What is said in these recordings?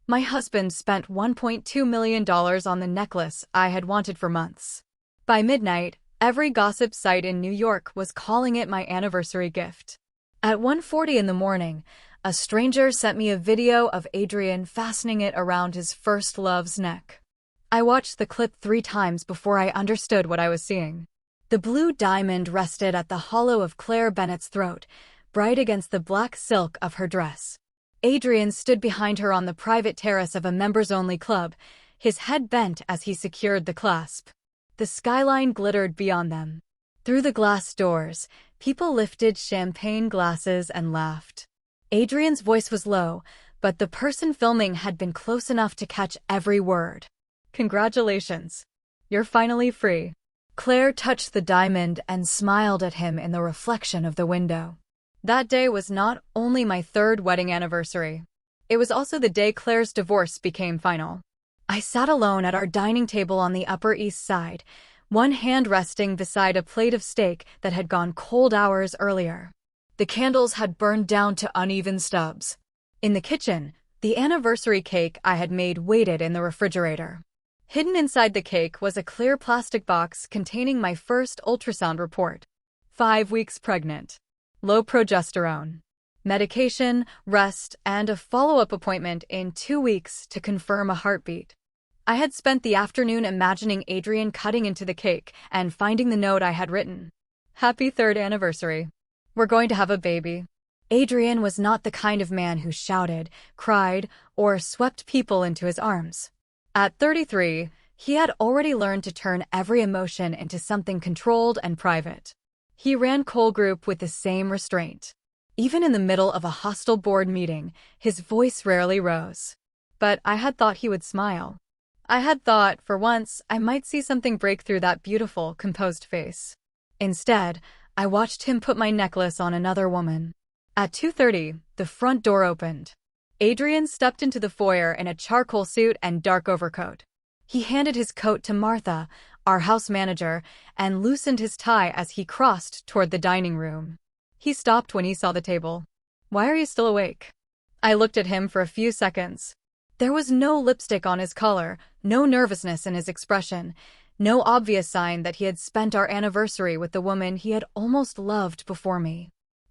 My husband spent $1.2 million on the necklace I had wanted for months. By midnight, every gossip site in New York was calling it my anniversary gift. At 1:40 in the morning, a stranger sent me a video of Adrian fastening it around his first love's neck. I watched the clip 3 times before I understood what I was seeing. The blue diamond rested at the hollow of Claire Bennett's throat, bright against the black silk of her dress. Adrian stood behind her on the private terrace of a members-only club, his head bent as he secured the clasp. The skyline glittered beyond them. Through the glass doors, people lifted champagne glasses and laughed. Adrian's voice was low, but the person filming had been close enough to catch every word. "Congratulations. You're finally free." Claire touched the diamond and smiled at him in the reflection of the window. That day was not only my 3rd wedding anniversary. It was also the day Claire's divorce became final. I sat alone at our dining table on the Upper East Side, one hand resting beside a plate of steak that had gone cold hours earlier. The candles had burned down to uneven stubs. In the kitchen, the anniversary cake I had made waited in the refrigerator. Hidden inside the cake was a clear plastic box containing my first ultrasound report. 5 weeks pregnant. Low progesterone. Medication, rest, and a follow-up appointment in 2 weeks to confirm a heartbeat. I had spent the afternoon imagining Adrian cutting into the cake and finding the note I had written. "Happy 3rd anniversary. We're going to have a baby." Adrian was not the kind of man who shouted, cried, or swept people into his arms. At 33, he had already learned to turn every emotion into something controlled and private. He ran Cole Group with the same restraint. Even in the middle of a hostile board meeting, his voice rarely rose. But I had thought he would smile. I had thought, for once, I might see something break through that beautiful, composed face. Instead, I watched him put my necklace on another woman. At 2:30, the front door opened. Adrian stepped into the foyer in a charcoal suit and dark overcoat. He handed his coat to Martha, our house manager, and loosened his tie as he crossed toward the dining room. He stopped when he saw the table. "Why are you still awake?" I looked at him for a few seconds. There was no lipstick on his collar, no nervousness in his expression, no obvious sign that he had spent our anniversary with the woman he had almost loved before me.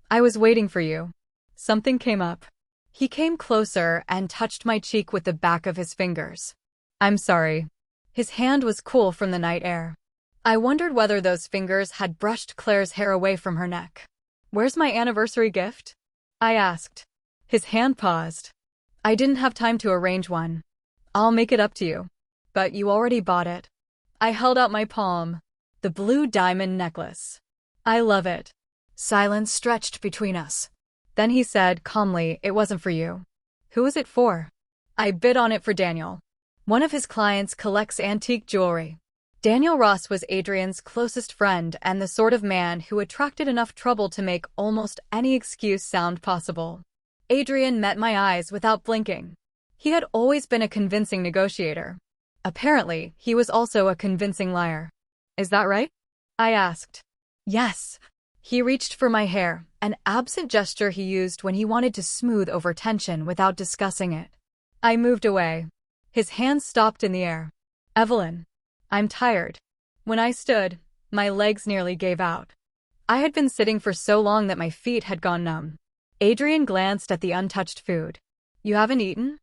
"I was waiting for you. Something came up." He came closer and touched my cheek with the back of his fingers. "I'm sorry." His hand was cool from the night air. I wondered whether those fingers had brushed Claire's hair away from her neck. "Where's my anniversary gift?" I asked. His hand paused. "I didn't have time to arrange one. I'll make it up to you. But you already bought it." I held out my palm. "The blue diamond necklace. I love it." Silence stretched between us. Then he said calmly, "It wasn't for you." "Who is it for?" "I bid on it for Daniel. One of his clients collects antique jewelry." Daniel Ross was Adrian's closest friend and the sort of man who attracted enough trouble to make almost any excuse sound possible. Adrian met my eyes without blinking. He had always been a convincing negotiator. Apparently, he was also a convincing liar. "Is that right?" I asked. "Yes." He reached for my hair, an absent gesture he used when he wanted to smooth over tension without discussing it. I moved away. His hand stopped in the air. "Evelyn, I'm tired." When I stood, my legs nearly gave out. I had been sitting for so long that my feet had gone numb. Adrian glanced at the untouched food. "You haven't eaten?"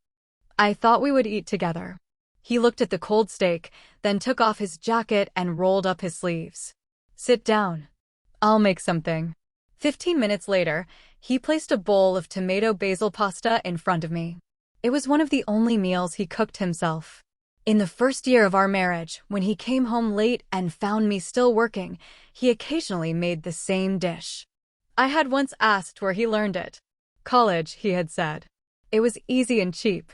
"I thought we would eat together." He looked at the cold steak, then took off his jacket and rolled up his sleeves. "Sit down. I'll make something." 15 minutes later, he placed a bowl of tomato basil pasta in front of me. It was one of the only meals he cooked himself. In the first year of our marriage, when he came home late and found me still working, he occasionally made the same dish. I had once asked where he learned it. "College," he had said. It was easy and cheap.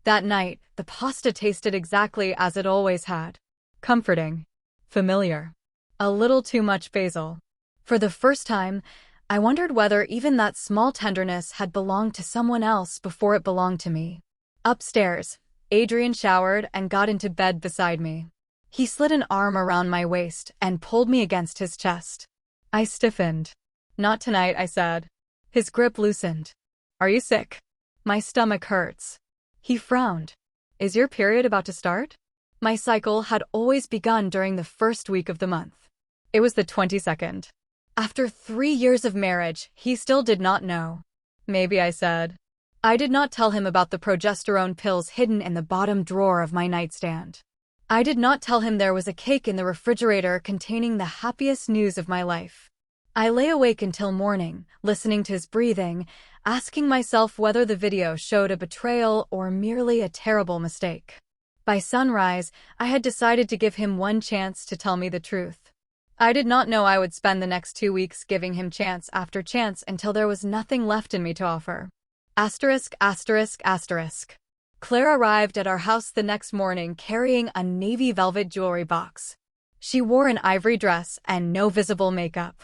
That night, the pasta tasted exactly as it always had. Comforting. Familiar. A little too much basil. For the first time, I wondered whether even that small tenderness had belonged to someone else before it belonged to me. Upstairs, Adrian showered and got into bed beside me. He slid an arm around my waist and pulled me against his chest. I stiffened. "Not tonight," I said. His grip loosened. "Are you sick?" "My stomach hurts." He frowned. Is your period about to start? My cycle had always begun during the first week of the month. It was the 22nd. After 3 years of marriage, he still did not know. Maybe, I said. I did not tell him about the progesterone pills hidden in the bottom drawer of my nightstand. I did not tell him there was a cake in the refrigerator containing the happiest news of my life. I lay awake until morning, listening to his breathing, asking myself whether the video showed a betrayal or merely a terrible mistake. By sunrise, I had decided to give him one chance to tell me the truth. I did not know I would spend the next 2 weeks giving him chance after chance until there was nothing left in me to offer. Asterisk, asterisk, asterisk. Claire arrived at our house the next morning carrying a navy velvet jewelry box. She wore an ivory dress and no visible makeup.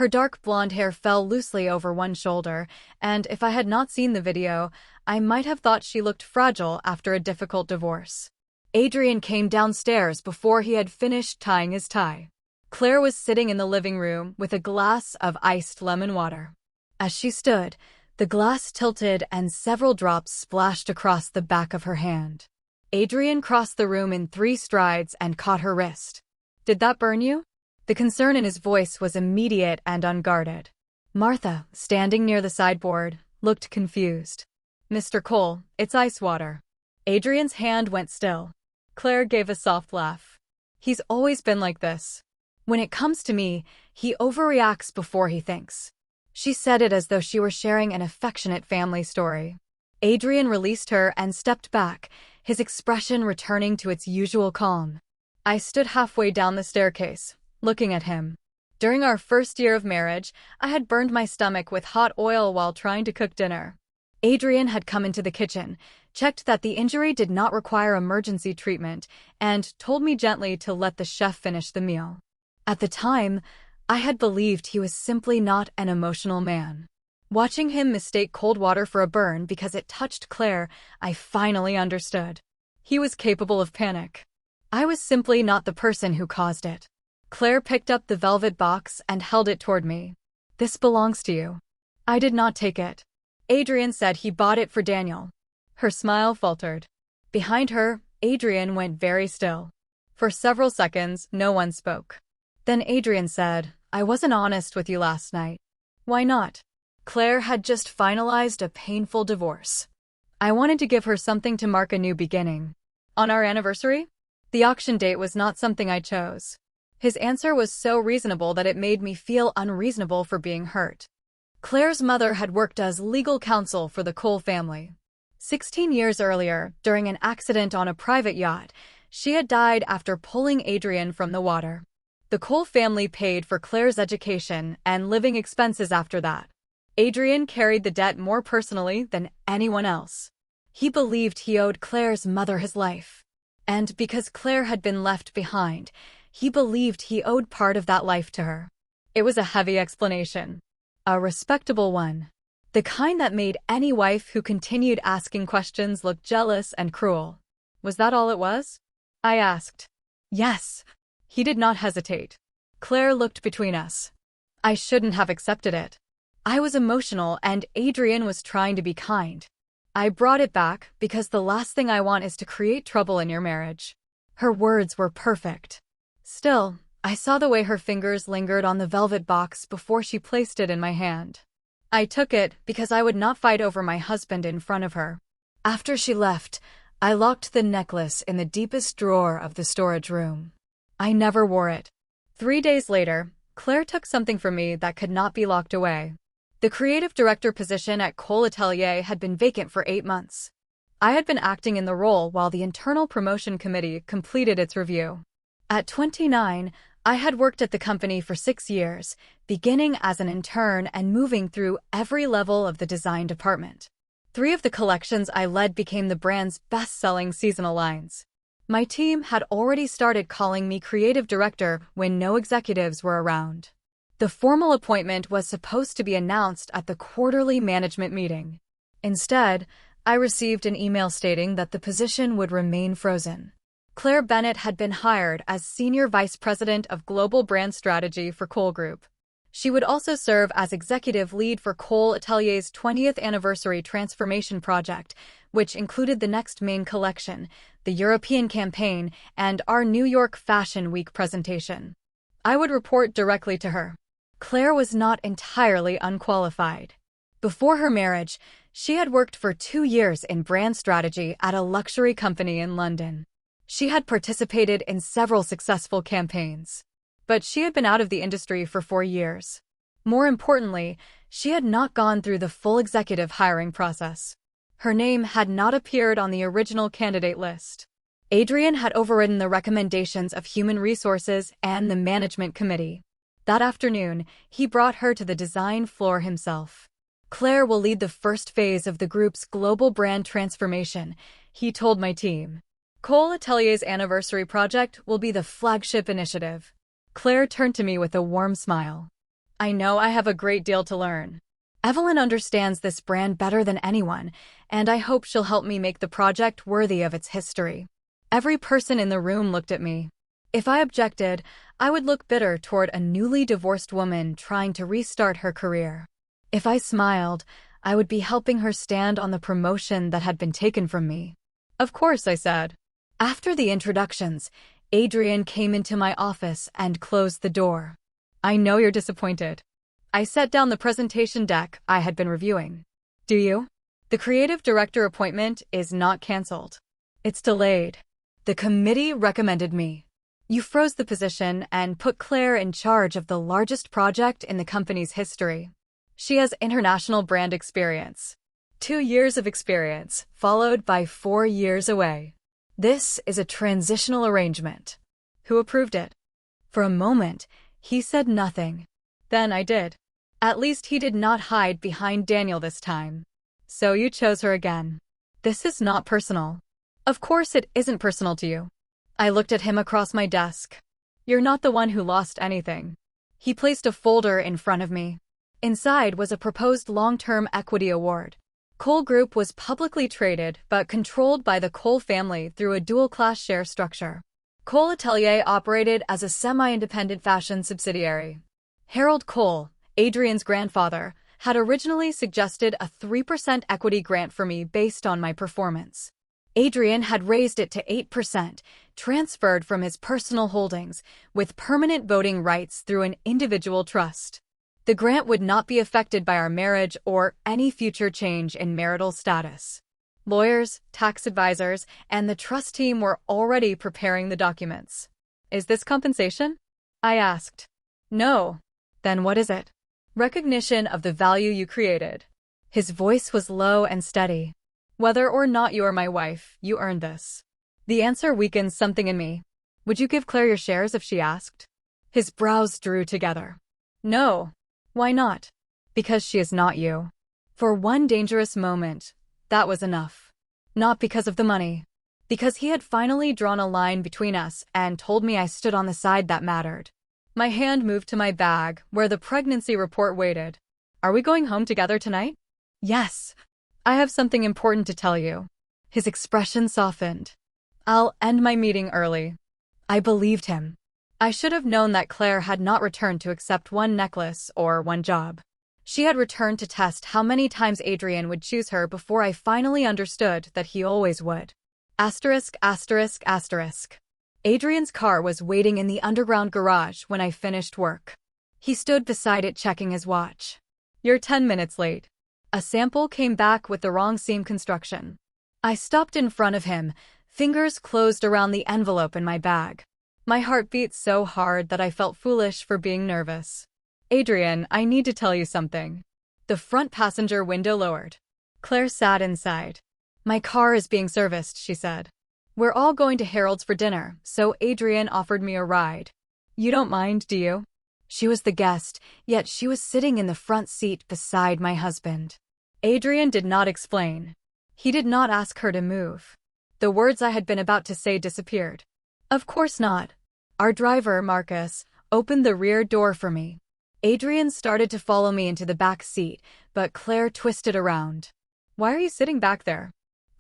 Her dark blonde hair fell loosely over one shoulder, and if I had not seen the video, I might have thought she looked fragile after a difficult divorce. Adrian came downstairs before he had finished tying his tie. Claire was sitting in the living room with a glass of iced lemon water. As she stood, the glass tilted and several drops splashed across the back of her hand. Adrian crossed the room in 3 strides and caught her wrist. Did that burn you? The concern in his voice was immediate and unguarded. Martha, standing near the sideboard, looked confused. Mr. Cole, it's ice water. Adrian's hand went still. Claire gave a soft laugh. He's always been like this. When it comes to me, he overreacts before he thinks. She said it as though she were sharing an affectionate family story. Adrian released her and stepped back, his expression returning to its usual calm. I stood halfway down the staircase, looking at him. During our first year of marriage, I had burned my stomach with hot oil while trying to cook dinner. Adrian had come into the kitchen, checked that the injury did not require emergency treatment, and told me gently to let the chef finish the meal. At the time, I had believed he was simply not an emotional man. Watching him mistake cold water for a burn because it touched Claire, I finally understood. He was capable of panic. I was simply not the person who caused it. Claire picked up the velvet box and held it toward me. This belongs to you. I did not take it. Adrian said he bought it for Daniel. Her smile faltered. Behind her, Adrian went very still. For several seconds, no one spoke. Then Adrian said, I wasn't honest with you last night. Why not? Claire had just finalized a painful divorce. I wanted to give her something to mark a new beginning. On our anniversary? The auction date was not something I chose. His answer was so reasonable that it made me feel unreasonable for being hurt. Claire's mother had worked as legal counsel for the Cole family. 16 years earlier, during an accident on a private yacht, she had died after pulling Adrian from the water. The Cole family paid for Claire's education and living expenses after that. Adrian carried the debt more personally than anyone else. He believed he owed Claire's mother his life. And because Claire had been left behind, he believed he owed part of that life to her. It was a heavy explanation. A respectable one. The kind that made any wife who continued asking questions look jealous and cruel. Was that all it was? I asked. Yes. He did not hesitate. Claire looked between us. I shouldn't have accepted it. I was emotional and Adrian was trying to be kind. I brought it back because the last thing I want is to create trouble in your marriage. Her words were perfect. Still, I saw the way her fingers lingered on the velvet box before she placed it in my hand. I took it because I would not fight over my husband in front of her. After she left, I locked the necklace in the deepest drawer of the storage room. I never wore it. 3 days later, Claire took something from me that could not be locked away. The creative director position at Cole Atelier had been vacant for 8 months. I had been acting in the role while the internal promotion committee completed its review. At 29, I had worked at the company for 6 years, beginning as an intern and moving through every level of the design department. 3 of the collections I led became the brand's best-selling seasonal lines. My team had already started calling me creative director when no executives were around. The formal appointment was supposed to be announced at the quarterly management meeting. Instead, I received an email stating that the position would remain frozen. Claire Bennett had been hired as Senior Vice President of Global Brand Strategy for Cole Group. She would also serve as executive lead for Cole Atelier's 20th anniversary transformation project, which included the next main collection, the European campaign, and our New York Fashion Week presentation. I would report directly to her. Claire was not entirely unqualified. Before her marriage, she had worked for 2 years in brand strategy at a luxury company in London. She had participated in several successful campaigns. But she had been out of the industry for 4 years. More importantly, she had not gone through the full executive hiring process. Her name had not appeared on the original candidate list. Adrian had overridden the recommendations of Human Resources and the Management Committee. That afternoon, he brought her to the design floor himself. Claire will lead the first phase of the group's global brand transformation, he told my team. Cole Atelier's anniversary project will be the flagship initiative. Claire turned to me with a warm smile. I know I have a great deal to learn. Evelyn understands this brand better than anyone, and I hope she'll help me make the project worthy of its history. Every person in the room looked at me. If I objected, I would look bitter toward a newly divorced woman trying to restart her career. If I smiled, I would be helping her stand on the promotion that had been taken from me. Of course, I said. After the introductions, Adrian came into my office and closed the door. I know you're disappointed. I set down the presentation deck I had been reviewing. Do you? The creative director appointment is not canceled. It's delayed. The committee recommended me. You froze the position and put Claire in charge of the largest project in the company's history. She has international brand experience. 2 years of experience, followed by 4 years away. This is a transitional arrangement. Who approved it? For a moment, he said nothing. Then I did. At least he did not hide behind Daniel this time. So you chose her again. This is not personal. Of course it isn't personal to you. I looked at him across my desk. You're not the one who lost anything. He placed a folder in front of me. Inside was a proposed long-term equity award. Cole Group was publicly traded but controlled by the Cole family through a dual-class share structure. Cole Atelier operated as a semi-independent fashion subsidiary. Harold Cole, Adrian's grandfather, had originally suggested a 3% equity grant for me based on my performance. Adrian had raised it to 8%, transferred from his personal holdings, with permanent voting rights through an individual trust. The grant would not be affected by our marriage or any future change in marital status. Lawyers, tax advisors, and the trust team were already preparing the documents. Is this compensation? I asked. No. Then what is it? Recognition of the value you created. His voice was low and steady. Whether or not you are my wife, you earned this. The answer weakened something in me. Would you give Claire your shares if she asked? His brows drew together. No. Why not? Because she is not you. For one dangerous moment, that was enough. Not because of the money. Because he had finally drawn a line between us and told me I stood on the side that mattered. My hand moved to my bag, where the pregnancy report waited. Are we going home together tonight? Yes. I have something important to tell you. His expression softened. I'll end my meeting early. I believed him. I should have known that Claire had not returned to accept one necklace or one job. She had returned to test how many times Adrian would choose her before I finally understood that he always would. Asterisk, asterisk, asterisk. Adrian's car was waiting in the underground garage when I finished work. He stood beside it checking his watch. You're 10 minutes late. A sample came back with the wrong seam construction. I stopped in front of him, fingers closed around the envelope in my bag. My heart beat so hard that I felt foolish for being nervous. Adrian, I need to tell you something. The front passenger window lowered. Claire sat inside. My car is being serviced, she said. We're all going to Harold's for dinner, so Adrian offered me a ride. You don't mind, do you? She was the guest, yet she was sitting in the front seat beside my husband. Adrian did not explain. He did not ask her to move. The words I had been about to say disappeared. Of course not. Our driver, Marcus, opened the rear door for me. Adrian started to follow me into the back seat, but Claire twisted around. Why are you sitting back there?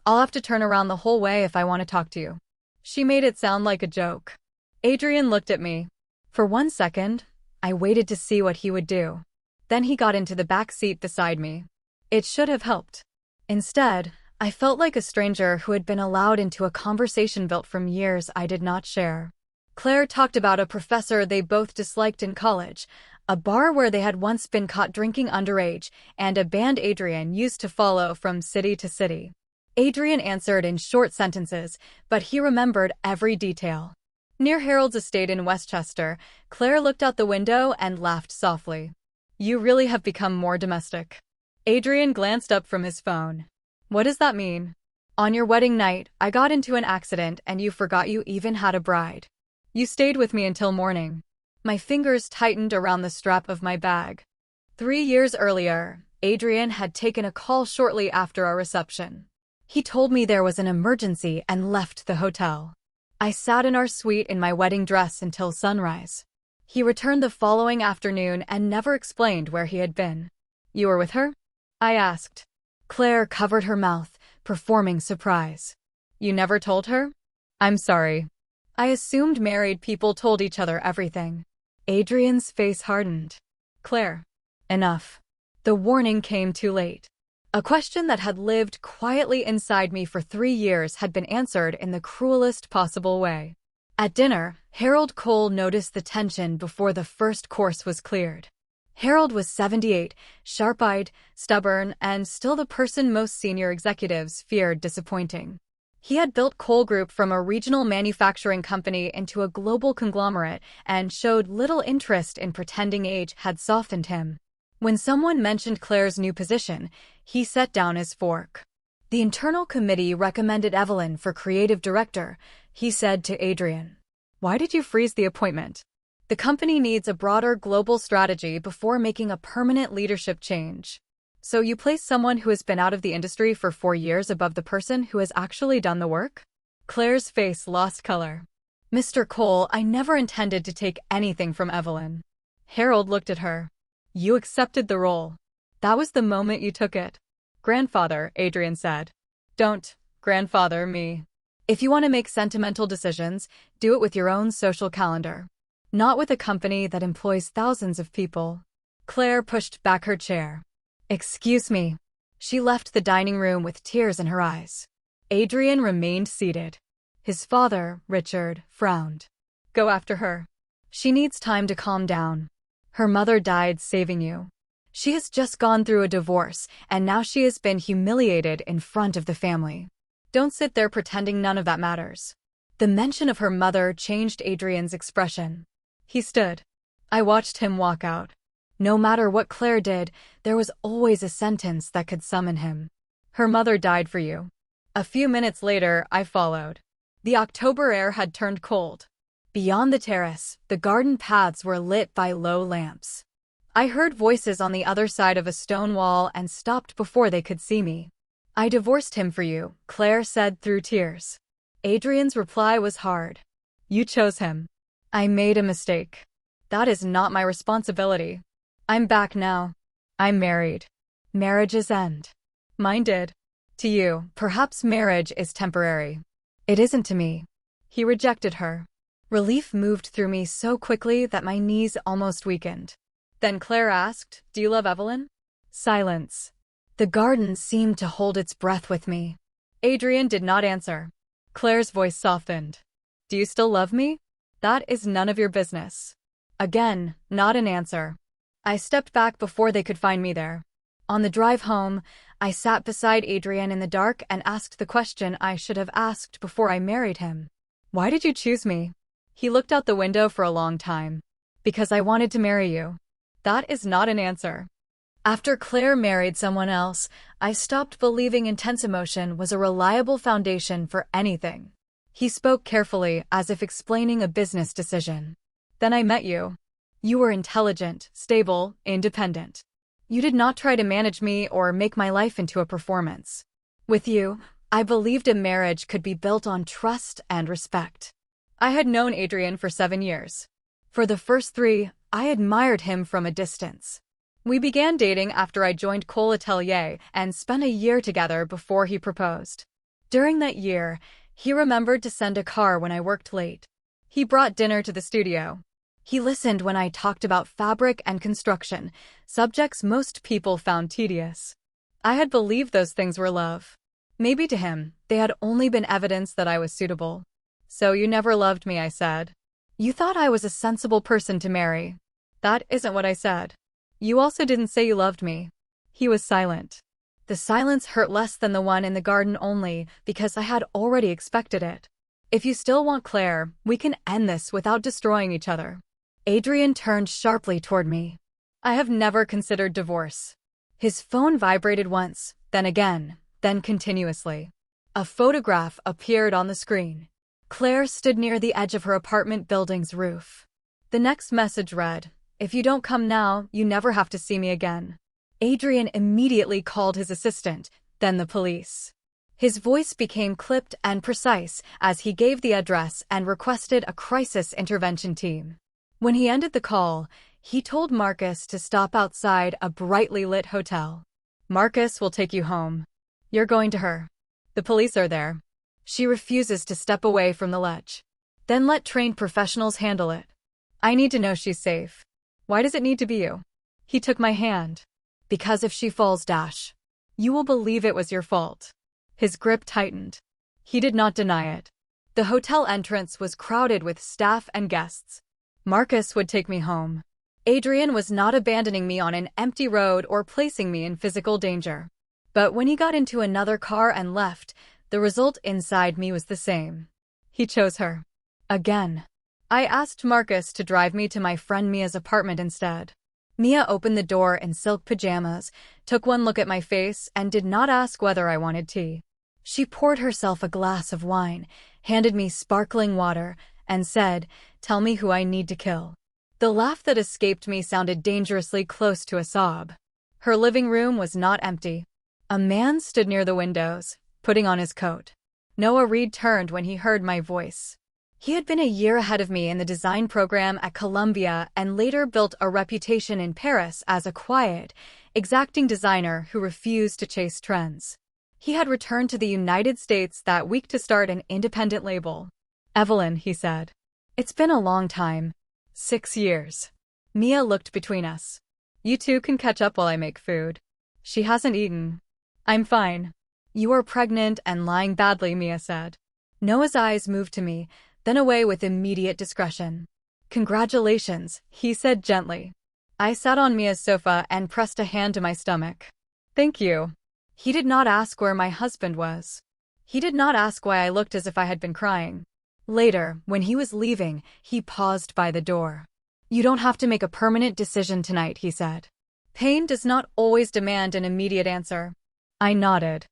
I'll have to turn around the whole way if I want to talk to you. She made it sound like a joke. Adrian looked at me. For 1 second, I waited to see what he would do. Then he got into the back seat beside me. It should have helped. Instead, I felt like a stranger who had been allowed into a conversation built from years I did not share. Claire talked about a professor they both disliked in college, a bar where they had once been caught drinking underage, and a band Adrian used to follow from city to city. Adrian answered in short sentences, but he remembered every detail. Near Harold's estate in Westchester, Claire looked out the window and laughed softly. You really have become more domestic. Adrian glanced up from his phone. What does that mean? On your wedding night, I got into an accident and you forgot you even had a bride. You stayed with me until morning. My fingers tightened around the strap of my bag. 3 years earlier, Adrian had taken a call shortly after our reception. He told me there was an emergency and left the hotel. I sat in our suite in my wedding dress until sunrise. He returned the following afternoon and never explained where he had been. You were with her? I asked. Claire covered her mouth, performing surprise. You never told her? I'm sorry. I assumed married people told each other everything. Adrian's face hardened. Claire. Enough. The warning came too late. A question that had lived quietly inside me for 3 years had been answered in the cruelest possible way. At dinner, Harold Cole noticed the tension before the first course was cleared. Harold was 78, sharp-eyed, stubborn, and still the person most senior executives feared disappointing. He had built Cole Group from a regional manufacturing company into a global conglomerate and showed little interest in pretending age had softened him. When someone mentioned Claire's new position, he set down his fork. The internal committee recommended Evelyn for creative director, he said to Adrian. Why did you freeze the appointment? The company needs a broader global strategy before making a permanent leadership change. So you place someone who has been out of the industry for 4 years above the person who has actually done the work? Claire's face lost color. Mr. Cole, I never intended to take anything from Evelyn. Harold looked at her. You accepted the role. That was the moment you took it. Grandfather, Adrian said. Don't grandfather me. If you want to make sentimental decisions, do it with your own social calendar. Not with a company that employs thousands of people. Claire pushed back her chair. Excuse me. She left the dining room with tears in her eyes. Adrian remained seated. His father, Richard, frowned. Go after her. She needs time to calm down. Her mother died saving you. She has just gone through a divorce, and now she has been humiliated in front of the family. Don't sit there pretending none of that matters. The mention of her mother changed Adrian's expression. He stood. I watched him walk out. No matter what Claire did, there was always a sentence that could summon him. Her mother died for you. A few minutes later, I followed. The October air had turned cold. Beyond the terrace, the garden paths were lit by low lamps. I heard voices on the other side of a stone wall and stopped before they could see me. I divorced him for you, Claire said through tears. Adrian's reply was hard. You chose him. I made a mistake. That is not my responsibility. I'm back now. I'm married. Marriages end. Mine did. To you, perhaps marriage is temporary. It isn't to me. He rejected her. Relief moved through me so quickly that my knees almost weakened. Then Claire asked, Do you love Evelyn? Silence. The garden seemed to hold its breath with me. Adrian did not answer. Claire's voice softened. Do you still love me? That is none of your business. Again, not an answer. I stepped back before they could find me there. On the drive home, I sat beside Adrian in the dark and asked the question I should have asked before I married him. Why did you choose me? He looked out the window for a long time. Because I wanted to marry you. That is not an answer. After Claire married someone else, I stopped believing intense emotion was a reliable foundation for anything. He spoke carefully, as if explaining a business decision. Then I met you. You were intelligent, stable, independent. You did not try to manage me or make my life into a performance. With you, I believed a marriage could be built on trust and respect. I had known Adrian for 7 years. For the first 3, I admired him from a distance. We began dating after I joined Cole Atelier and spent a year together before he proposed. During that year, he remembered to send a car when I worked late. He brought dinner to the studio. He listened when I talked about fabric and construction, subjects most people found tedious. I had believed those things were love. Maybe to him, they had only been evidence that I was suitable. So you never loved me, I said. You thought I was a sensible person to marry. That isn't what I said. You also didn't say you loved me. He was silent. The silence hurt less than the one in the garden only because I had already expected it. If you still want Claire, we can end this without destroying each other. Adrian turned sharply toward me. I have never considered divorce. His phone vibrated once, then again, then continuously. A photograph appeared on the screen. Claire stood near the edge of her apartment building's roof. The next message read, "If you don't come now, you never have to see me again." Adrian immediately called his assistant, then the police. His voice became clipped and precise as he gave the address and requested a crisis intervention team. When he ended the call, he told Marcus to stop outside a brightly lit hotel. Marcus will take you home. You're going to her. The police are there. She refuses to step away from the ledge. Then let trained professionals handle it. I need to know she's safe. Why does it need to be you? He took my hand. Because if she falls, you will believe it was your fault. His grip tightened. He did not deny it. The hotel entrance was crowded with staff and guests. Marcus would take me home. Adrian was not abandoning me on an empty road or placing me in physical danger. But when he got into another car and left, the result inside me was the same. He chose her. Again. I asked Marcus to drive me to my friend Mia's apartment instead. Mia opened the door in silk pajamas, took one look at my face, and did not ask whether I wanted tea. She poured herself a glass of wine, handed me sparkling water, and said, "Tell me who I need to kill." The laugh that escaped me sounded dangerously close to a sob. Her living room was not empty. A man stood near the windows, putting on his coat. Noah Reed turned when he heard my voice. He had been a year ahead of me in the design program at Columbia and later built a reputation in Paris as a quiet, exacting designer who refused to chase trends. He had returned to the United States that week to start an independent label. "Evelyn," he said. "It's been a long time. 6 years." Mia looked between us. "You two can catch up while I make food." She hasn't eaten. "I'm fine." "You are pregnant and lying badly," Mia said. Noah's eyes moved to me, then away with immediate discretion. "Congratulations," he said gently. I sat on Mia's sofa and pressed a hand to my stomach. "Thank you." He did not ask where my husband was. He did not ask why I looked as if I had been crying. Later, when he was leaving, he paused by the door. "You don't have to make a permanent decision tonight," he said. "Pain does not always demand an immediate answer." I nodded.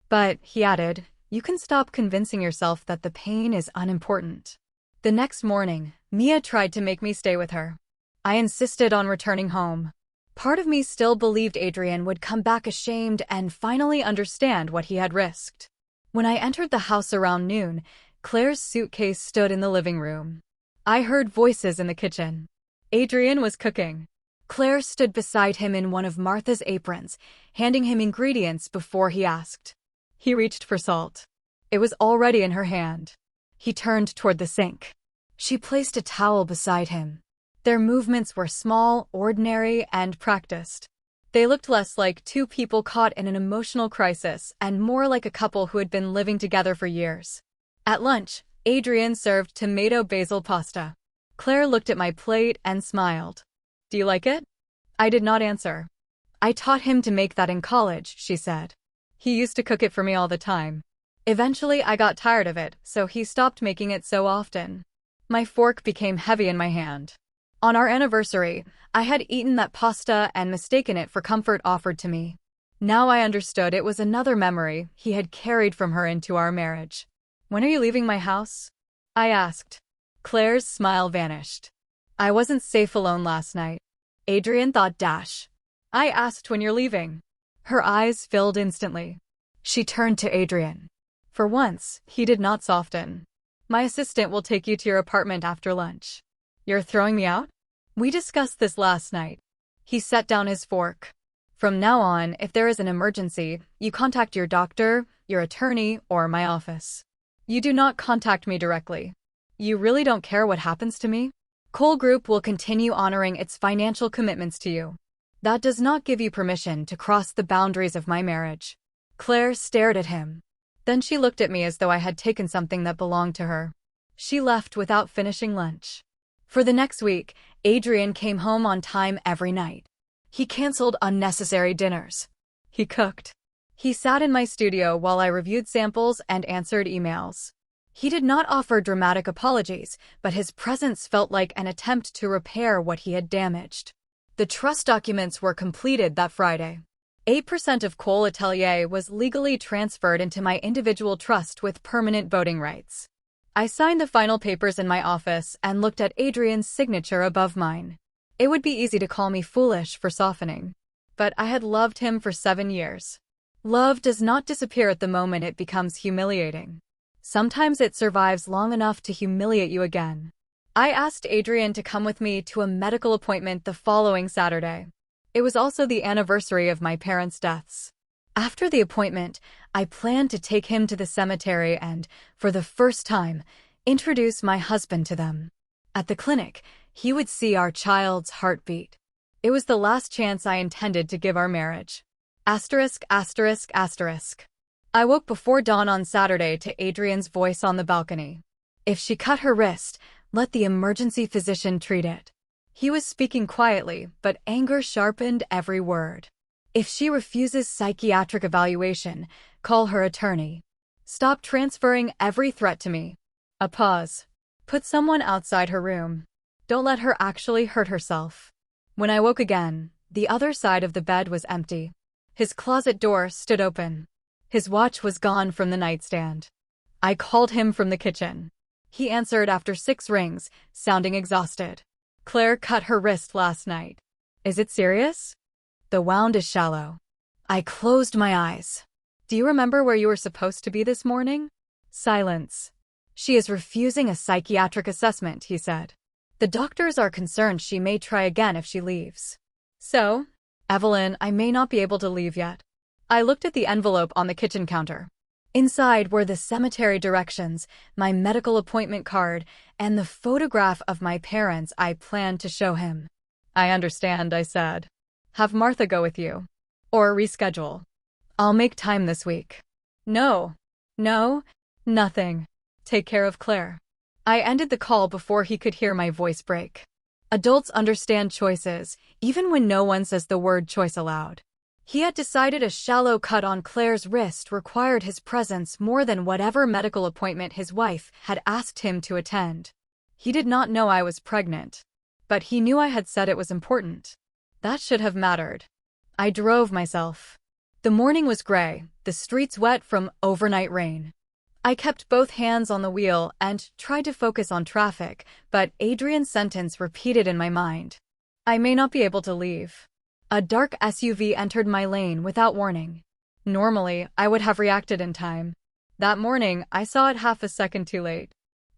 "But," he added, "you can stop convincing yourself that the pain is unimportant." The next morning, Mia tried to make me stay with her. I insisted on returning home. Part of me still believed Adrian would come back ashamed and finally understand what he had risked. When I entered the house around noon, Claire's suitcase stood in the living room. I heard voices in the kitchen. Adrian was cooking. Claire stood beside him in one of Martha's aprons, handing him ingredients before he asked. He reached for salt. It was already in her hand. He turned toward the sink. She placed a towel beside him. Their movements were small, ordinary, and practiced. They looked less like two people caught in an emotional crisis and more like a couple who had been living together for years. At lunch, Adrian served tomato basil pasta. Claire looked at my plate and smiled. "Do you like it?" I did not answer. "I taught him to make that in college," she said. "He used to cook it for me all the time. Eventually, I got tired of it, so he stopped making it so often." My fork became heavy in my hand. On our anniversary, I had eaten that pasta and mistaken it for comfort offered to me. Now I understood it was another memory he had carried from her into our marriage. "When are you leaving my house?" I asked. Claire's smile vanished. "I wasn't safe alone last night." Adrian thought. I asked when you're leaving. Her eyes filled instantly. She turned to Adrian. For once, he did not soften. "My assistant will take you to your apartment after lunch." "You're throwing me out?" "We discussed this last night." He set down his fork. "From now on, if there is an emergency, you contact your doctor, your attorney, or my office. You do not contact me directly. You really don't care what happens to me? Cole Group will continue honoring its financial commitments to you. That does not give you permission to cross the boundaries of my marriage." Claire stared at him. Then she looked at me as though I had taken something that belonged to her. She left without finishing lunch. For the next week, Adrian came home on time every night. He canceled unnecessary dinners. He cooked. He sat in my studio while I reviewed samples and answered emails. He did not offer dramatic apologies, but his presence felt like an attempt to repair what he had damaged. The trust documents were completed that Friday. 8% of Cole Atelier was legally transferred into my individual trust with permanent voting rights. I signed the final papers in my office and looked at Adrian's signature above mine. It would be easy to call me foolish for softening. But I had loved him for 7 years. Love does not disappear at the moment it becomes humiliating. Sometimes it survives long enough to humiliate you again. I asked Adrian to come with me to a medical appointment the following Saturday. It was also the anniversary of my parents' deaths. After the appointment, I planned to take him to the cemetery and, for the first time, introduce my husband to them. At the clinic, he would see our child's heartbeat. It was the last chance I intended to give our marriage. Asterisk, asterisk, asterisk. I woke before dawn on Saturday to Adrian's voice on the balcony. If she cut her wrist, let the emergency physician treat it. He was speaking quietly, but anger sharpened every word. If she refuses psychiatric evaluation, call her attorney. Stop transferring every threat to me. A pause. Put someone outside her room. Don't let her actually hurt herself. When I woke again, the other side of the bed was empty. His closet door stood open. His watch was gone from the nightstand. I called him from the kitchen. He answered after 6 rings, sounding exhausted. Claire cut her wrist last night. Is it serious? The wound is shallow. I closed my eyes. Do you remember where you were supposed to be this morning? Silence. She is refusing a psychiatric assessment, he said. The doctors are concerned she may try again if she leaves. So, Evelyn, I may not be able to leave yet. I looked at the envelope on the kitchen counter. Inside were the cemetery directions, my medical appointment card, and the photograph of my parents I planned to show him. I understand, I said. Have Martha go with you. Or reschedule. I'll make time this week. No, nothing. Take care of Claire. I ended the call before he could hear my voice break. Adults understand choices, even when no one says the word choice aloud. He had decided a shallow cut on Claire's wrist required his presence more than whatever medical appointment his wife had asked him to attend. He did not know I was pregnant, but he knew I had said it was important. That should have mattered. I drove myself. The morning was gray, the streets wet from overnight rain. I kept both hands on the wheel and tried to focus on traffic, but Adrian's sentence repeated in my mind. I may not be able to leave. A dark SUV entered my lane without warning. Normally, I would have reacted in time. That morning, I saw it half a second too late.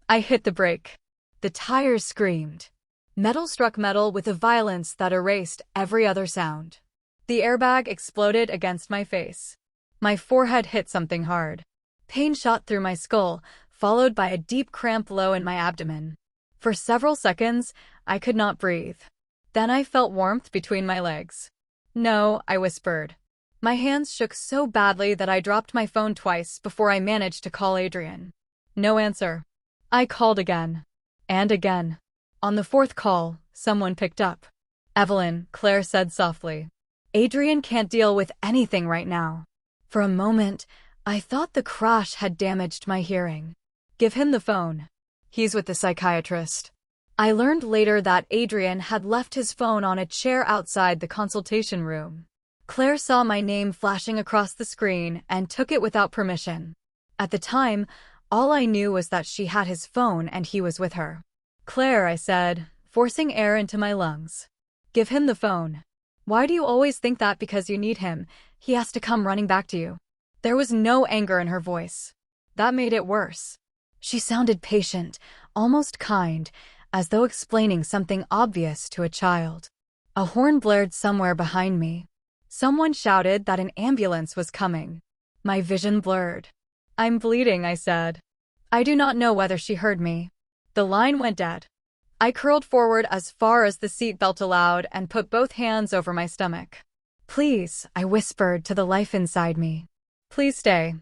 I hit the brake. The tires screamed. Metal struck metal with a violence that erased every other sound. The airbag exploded against my face. My forehead hit something hard. Pain shot through my skull, followed by a deep cramp low in my abdomen. For several seconds, I could not breathe. Then I felt warmth between my legs. No, I whispered. My hands shook so badly that I dropped my phone twice before I managed to call Adrian. No answer. I called again. And again. On the 4th call, someone picked up. Evelyn, Claire said softly. Adrian can't deal with anything right now. For a moment, I thought the crash had damaged my hearing. Give him the phone. He's with the psychiatrist. I learned later that Adrian had left his phone on a chair outside the consultation room. Claire saw my name flashing across the screen and took it without permission. At the time, all I knew was that she had his phone and he was with her. Claire, I said, forcing air into my lungs. Give him the phone. Why do you always think that because you need him, he has to come running back to you? There was no anger in her voice. That made it worse. She sounded patient, almost kind, as though explaining something obvious to a child. A horn blared somewhere behind me. Someone shouted that an ambulance was coming. My vision blurred. I'm bleeding, I said. I do not know whether she heard me. The line went dead. I curled forward as far as the seatbelt allowed and put both hands over my stomach. Please, I whispered to the life inside me. Please stay.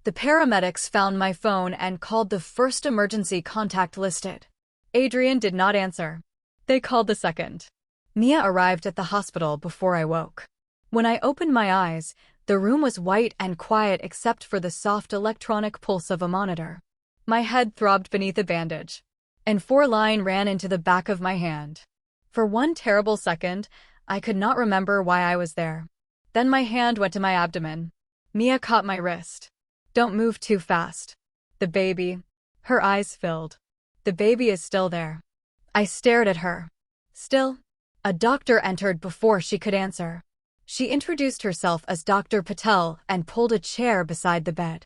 The paramedics found my phone and called the first emergency contact listed. Adrian did not answer. They called the second. Mia arrived at the hospital before I woke. When I opened my eyes, the room was white and quiet except for the soft electronic pulse of a monitor. My head throbbed beneath a bandage, and 4 lines ran into the back of my hand. For one terrible second, I could not remember why I was there. Then my hand went to my abdomen. Mia caught my wrist. Don't move too fast. The baby. Her eyes filled. The baby is still there. I stared at her. Still? A doctor entered before she could answer. She introduced herself as Dr. Patel and pulled a chair beside the bed.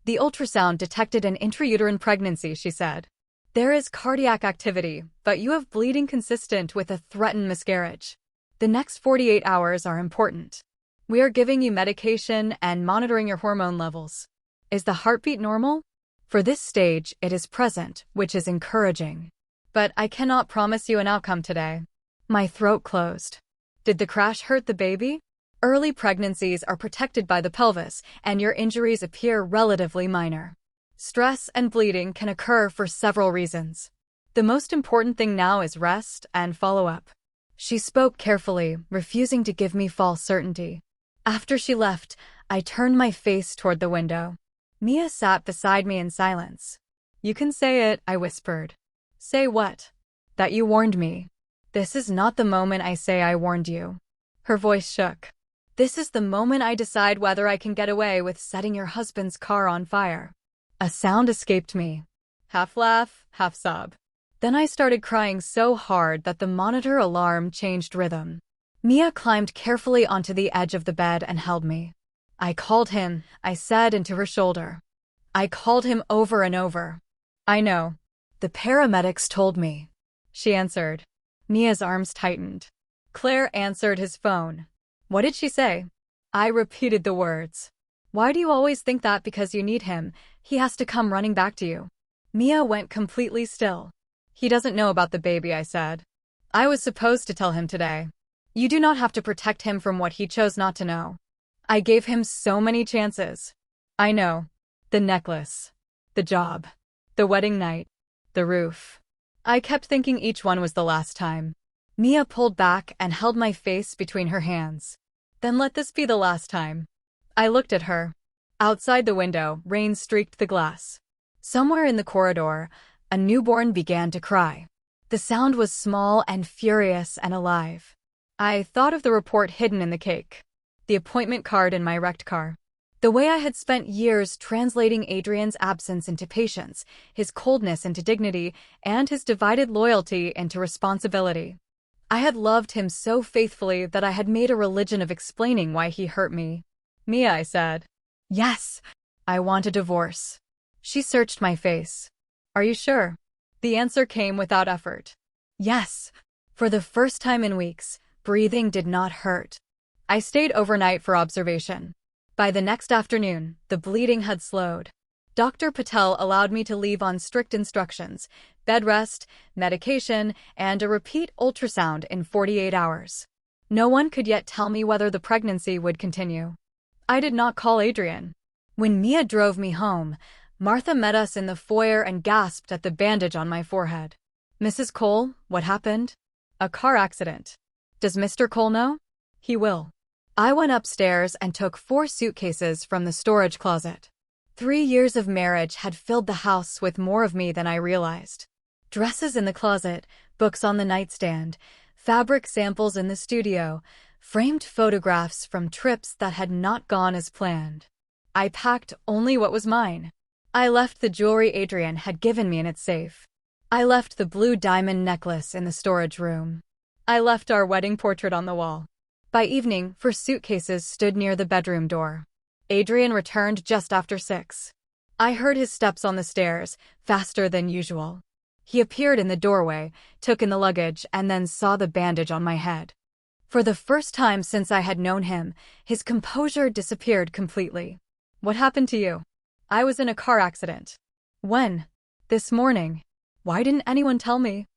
The ultrasound detected an intrauterine pregnancy, she said. There is cardiac activity, but you have bleeding consistent with a threatened miscarriage. The next 48 hours are important. We are giving you medication and monitoring your hormone levels. Is the heartbeat normal? For this stage, it is present, which is encouraging. But I cannot promise you an outcome today. My throat closed. Did the crash hurt the baby? Early pregnancies are protected by the pelvis, and your injuries appear relatively minor. Stress and bleeding can occur for several reasons. The most important thing now is rest and follow-up. She spoke carefully, refusing to give me false certainty. After she left, I turned my face toward the window. Mia sat beside me in silence. You can say it, I whispered. Say what? That you warned me. This is not the moment I say I warned you. Her voice shook. This is the moment I decide whether I can get away with setting your husband's car on fire. A sound escaped me. Half laugh, half sob. Then I started crying so hard that the monitor alarm changed rhythm. Mia climbed carefully onto the edge of the bed and held me. I called him, I said into her shoulder. I called him over and over. I know. The paramedics told me. She answered. Mia's arms tightened. Claire answered his phone. What did she say? I repeated the words. Why do you always think that because you need him, he has to come running back to you? Mia went completely still. He doesn't know about the baby, I said. I was supposed to tell him today. You do not have to protect him from what he chose not to know. I gave him so many chances. I know. The necklace. The job. The wedding night. The roof. I kept thinking each one was the last time. Mia pulled back and held my face between her hands. Then let this be the last time. I looked at her. Outside the window, rain streaked the glass. Somewhere in the corridor, a newborn began to cry. The sound was small and furious and alive. I thought of the report hidden in the cake. The appointment card in my wrecked car. The way I had spent years translating Adrian's absence into patience, his coldness into dignity, and his divided loyalty into responsibility. I had loved him so faithfully that I had made a religion of explaining why he hurt me. Mia, I said. Yes. I want a divorce. She searched my face. Are you sure? The answer came without effort. Yes. For the first time in weeks, breathing did not hurt. I stayed overnight for observation. By the next afternoon, the bleeding had slowed. Dr. Patel allowed me to leave on strict instructions, bed rest, medication, and a repeat ultrasound in 48 hours. No one could yet tell me whether the pregnancy would continue. I did not call Adrian. When Mia drove me home, Martha met us in the foyer and gasped at the bandage on my forehead. Mrs. Cole, what happened? A car accident. Does Mr. Cole know? He will. I went upstairs and took 4 suitcases from the storage closet. 3 years of marriage had filled the house with more of me than I realized. Dresses in the closet, books on the nightstand, fabric samples in the studio, framed photographs from trips that had not gone as planned. I packed only what was mine. I left the jewelry Adrian had given me in its safe. I left the blue diamond necklace in the storage room. I left our wedding portrait on the wall. By evening, 4 suitcases stood near the bedroom door. Adrian returned just after 6. I heard his steps on the stairs, faster than usual. He appeared in the doorway, took in the luggage, and then saw the bandage on my head. For the first time since I had known him, his composure disappeared completely. What happened to you? I was in a car accident. When? This morning. Why didn't anyone tell me?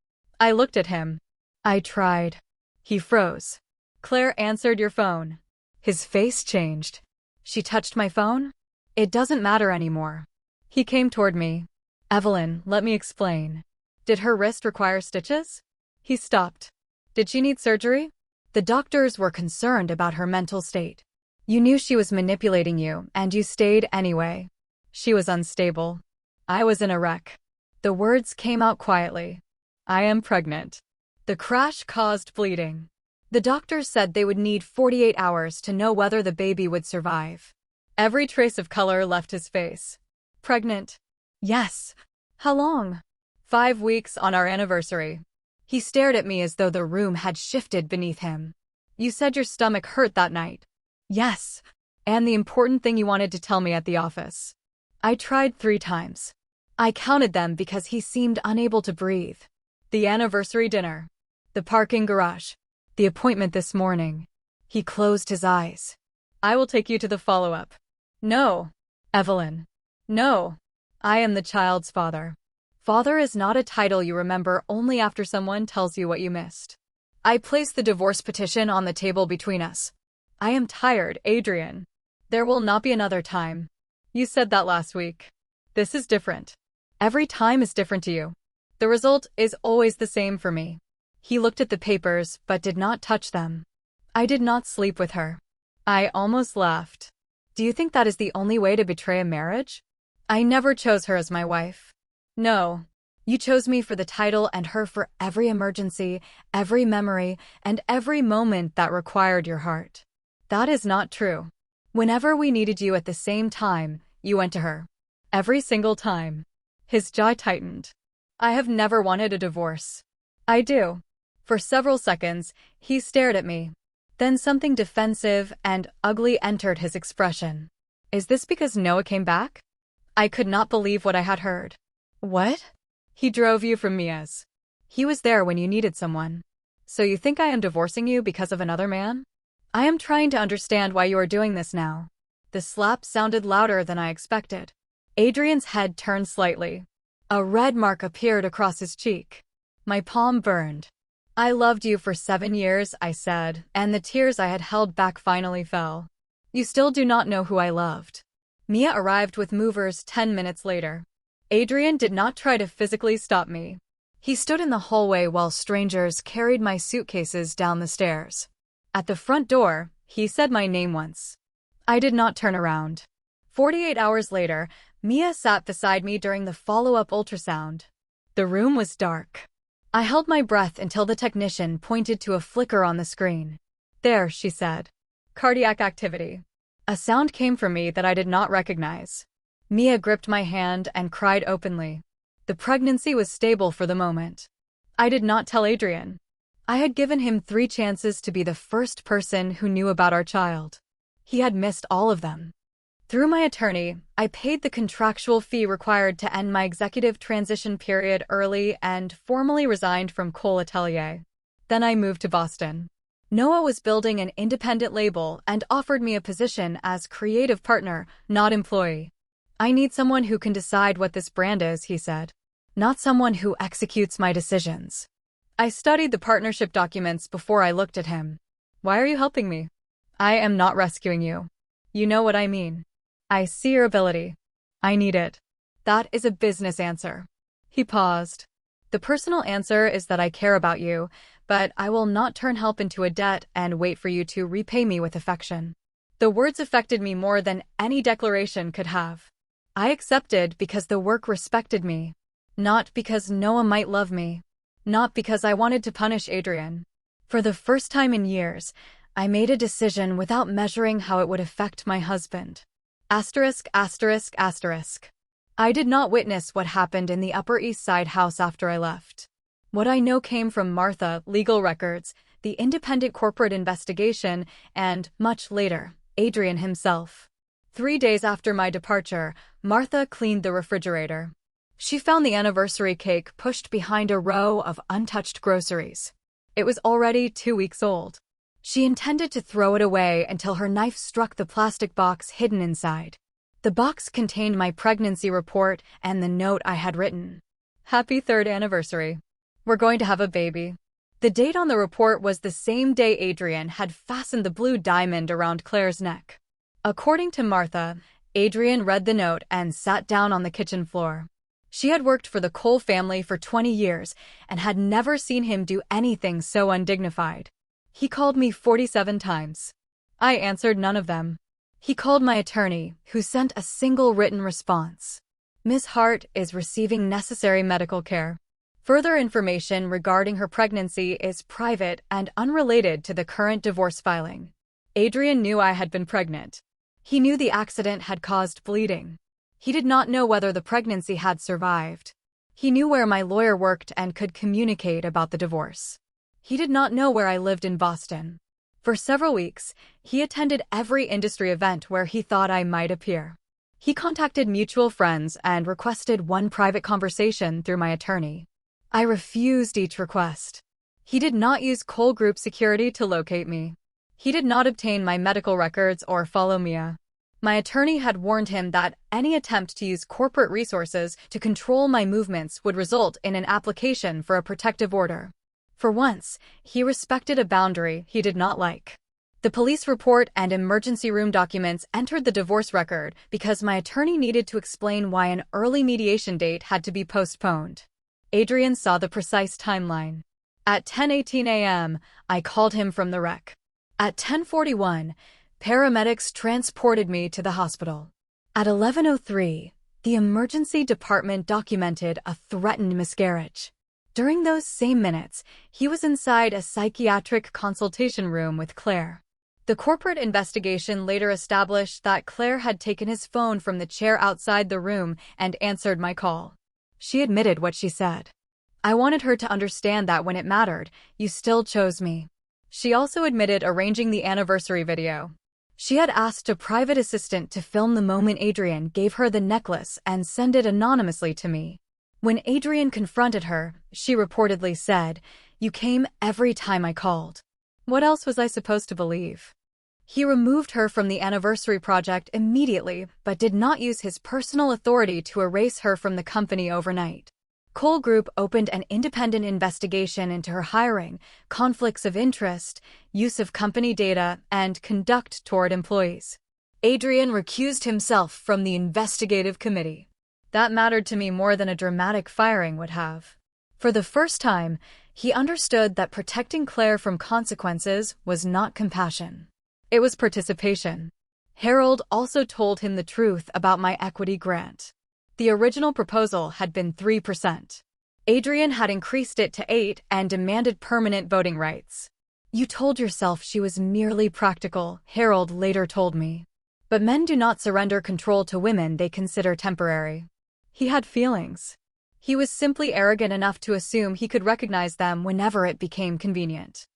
I looked at him. I tried. He froze. Claire answered your phone. His face changed. She touched my phone? It doesn't matter anymore. He came toward me. Evelyn, let me explain. Did her wrist require stitches? He stopped. Did she need surgery? The doctors were concerned about her mental state. You knew she was manipulating you, and you stayed anyway. She was unstable. I was in a wreck. The words came out quietly. I am pregnant. The crash caused bleeding. The doctors said they would need 48 hours to know whether the baby would survive. Every trace of color left his face. Pregnant? Yes. How long? 5 weeks on our anniversary. He stared at me as though the room had shifted beneath him. You said your stomach hurt that night. Yes. And the important thing you wanted to tell me at the office. I tried 3 times. I counted them because he seemed unable to breathe. The anniversary dinner. The parking garage. The appointment this morning. He closed his eyes. I will take you to the follow-up. No. Evelyn. No. I am the child's father. Father is not a title you remember only after someone tells you what you missed. I placed the divorce petition on the table between us. I am tired, Adrian. There will not be another time. You said that last week. This is different. Every time is different to you. The result is always the same for me. He looked at the papers, but did not touch them. I did not sleep with her. I almost laughed. Do you think that is the only way to betray a marriage? I never chose her as my wife. No. You chose me for the title and her for every emergency, every memory, and every moment that required your heart. That is not true. Whenever we needed you at the same time, you went to her. Every single time. His jaw tightened. I have never wanted a divorce. I do. For several seconds, he stared at me. Then something defensive and ugly entered his expression. Is this because Noah came back? I could not believe what I had heard. What? He drove you from Mia's. He was there when you needed someone. So you think I am divorcing you because of another man? I am trying to understand why you are doing this now. The slap sounded louder than I expected. Adrian's head turned slightly. A red mark appeared across his cheek. My palm burned. I loved you for 7 years, I said, and the tears I had held back finally fell. You still do not know who I loved. Mia arrived with movers 10 minutes later. Adrian did not try to physically stop me. He stood in the hallway while strangers carried my suitcases down the stairs. At the front door, he said my name once. I did not turn around. 48 hours later, Mia sat beside me during the follow-up ultrasound. The room was dark. I held my breath until the technician pointed to a flicker on the screen. There, she said. Cardiac activity. A sound came from me that I did not recognize. Mia gripped my hand and cried openly. The pregnancy was stable for the moment. I did not tell Adrian. I had given him 3 chances to be the first person who knew about our child. He had missed all of them. Through my attorney, I paid the contractual fee required to end my executive transition period early and formally resigned from Cole Atelier. Then I moved to Boston. Noah was building an independent label and offered me a position as creative partner, not employee. I need someone who can decide what this brand is, he said. Not someone who executes my decisions. I studied the partnership documents before I looked at him. Why are you helping me? I am not rescuing you. You know what I mean. I see your ability. I need it. That is a business answer. He paused. The personal answer is that I care about you, but I will not turn help into a debt and wait for you to repay me with affection. The words affected me more than any declaration could have. I accepted because the work respected me. Not because Noah might love me. Not because I wanted to punish Adrian. For the first time in years, I made a decision without measuring how it would affect my husband. Asterisk, asterisk, asterisk. I did not witness what happened in the Upper East Side house after I left. What I know came from Martha, legal records, the independent corporate investigation, and, much later, Adrian himself. 3 days after my departure, Martha cleaned the refrigerator. She found the anniversary cake pushed behind a row of untouched groceries. It was already 2 weeks old. She intended to throw it away until her knife struck the plastic box hidden inside. The box contained my pregnancy report and the note I had written. Happy 3rd anniversary. We're going to have a baby. The date on the report was the same day Adrian had fastened the blue diamond around Claire's neck. According to Martha, Adrian read the note and sat down on the kitchen floor. She had worked for the Cole family for 20 years and had never seen him do anything so undignified. He called me 47 times. I answered none of them. He called my attorney, who sent a single written response. Ms. Hart is receiving necessary medical care. Further information regarding her pregnancy is private and unrelated to the current divorce filing. Adrian knew I had been pregnant. He knew the accident had caused bleeding. He did not know whether the pregnancy had survived. He knew where my lawyer worked and could communicate about the divorce. He did not know where I lived in Boston. For several weeks, he attended every industry event where he thought I might appear. He contacted mutual friends and requested one private conversation through my attorney. I refused each request. He did not use Cole Group security to locate me. He did not obtain my medical records or follow Mia. My attorney had warned him that any attempt to use corporate resources to control my movements would result in an application for a protective order. For once, he respected a boundary he did not like. The police report and emergency room documents entered the divorce record because my attorney needed to explain why an early mediation date had to be postponed. Adrian saw the precise timeline. At 10:18 a.m., I called him from the wreck. At 10:41, paramedics transported me to the hospital. At 11:03, the emergency department documented a threatened miscarriage. During those same minutes, he was inside a psychiatric consultation room with Claire. The corporate investigation later established that Claire had taken his phone from the chair outside the room and answered my call. She admitted what she said. I wanted her to understand that when it mattered, you still chose me. She also admitted arranging the anniversary video. She had asked a private assistant to film the moment Adrian gave her the necklace and send it anonymously to me. When Adrian confronted her, she reportedly said, "You came every time I called." What else was I supposed to believe? He removed her from the anniversary project immediately, but did not use his personal authority to erase her from the company overnight. Cole Group opened an independent investigation into her hiring, conflicts of interest, use of company data, and conduct toward employees. Adrian recused himself from the investigative committee. That mattered to me more than a dramatic firing would have. For the first time, he understood that protecting Claire from consequences was not compassion. It was participation. Harold also told him the truth about my equity grant. The original proposal had been 3%. Adrian had increased it to 8% and demanded permanent voting rights. You told yourself she was merely practical, Harold later told me. But men do not surrender control to women they consider temporary. He had feelings. He was simply arrogant enough to assume he could recognize them whenever it became convenient.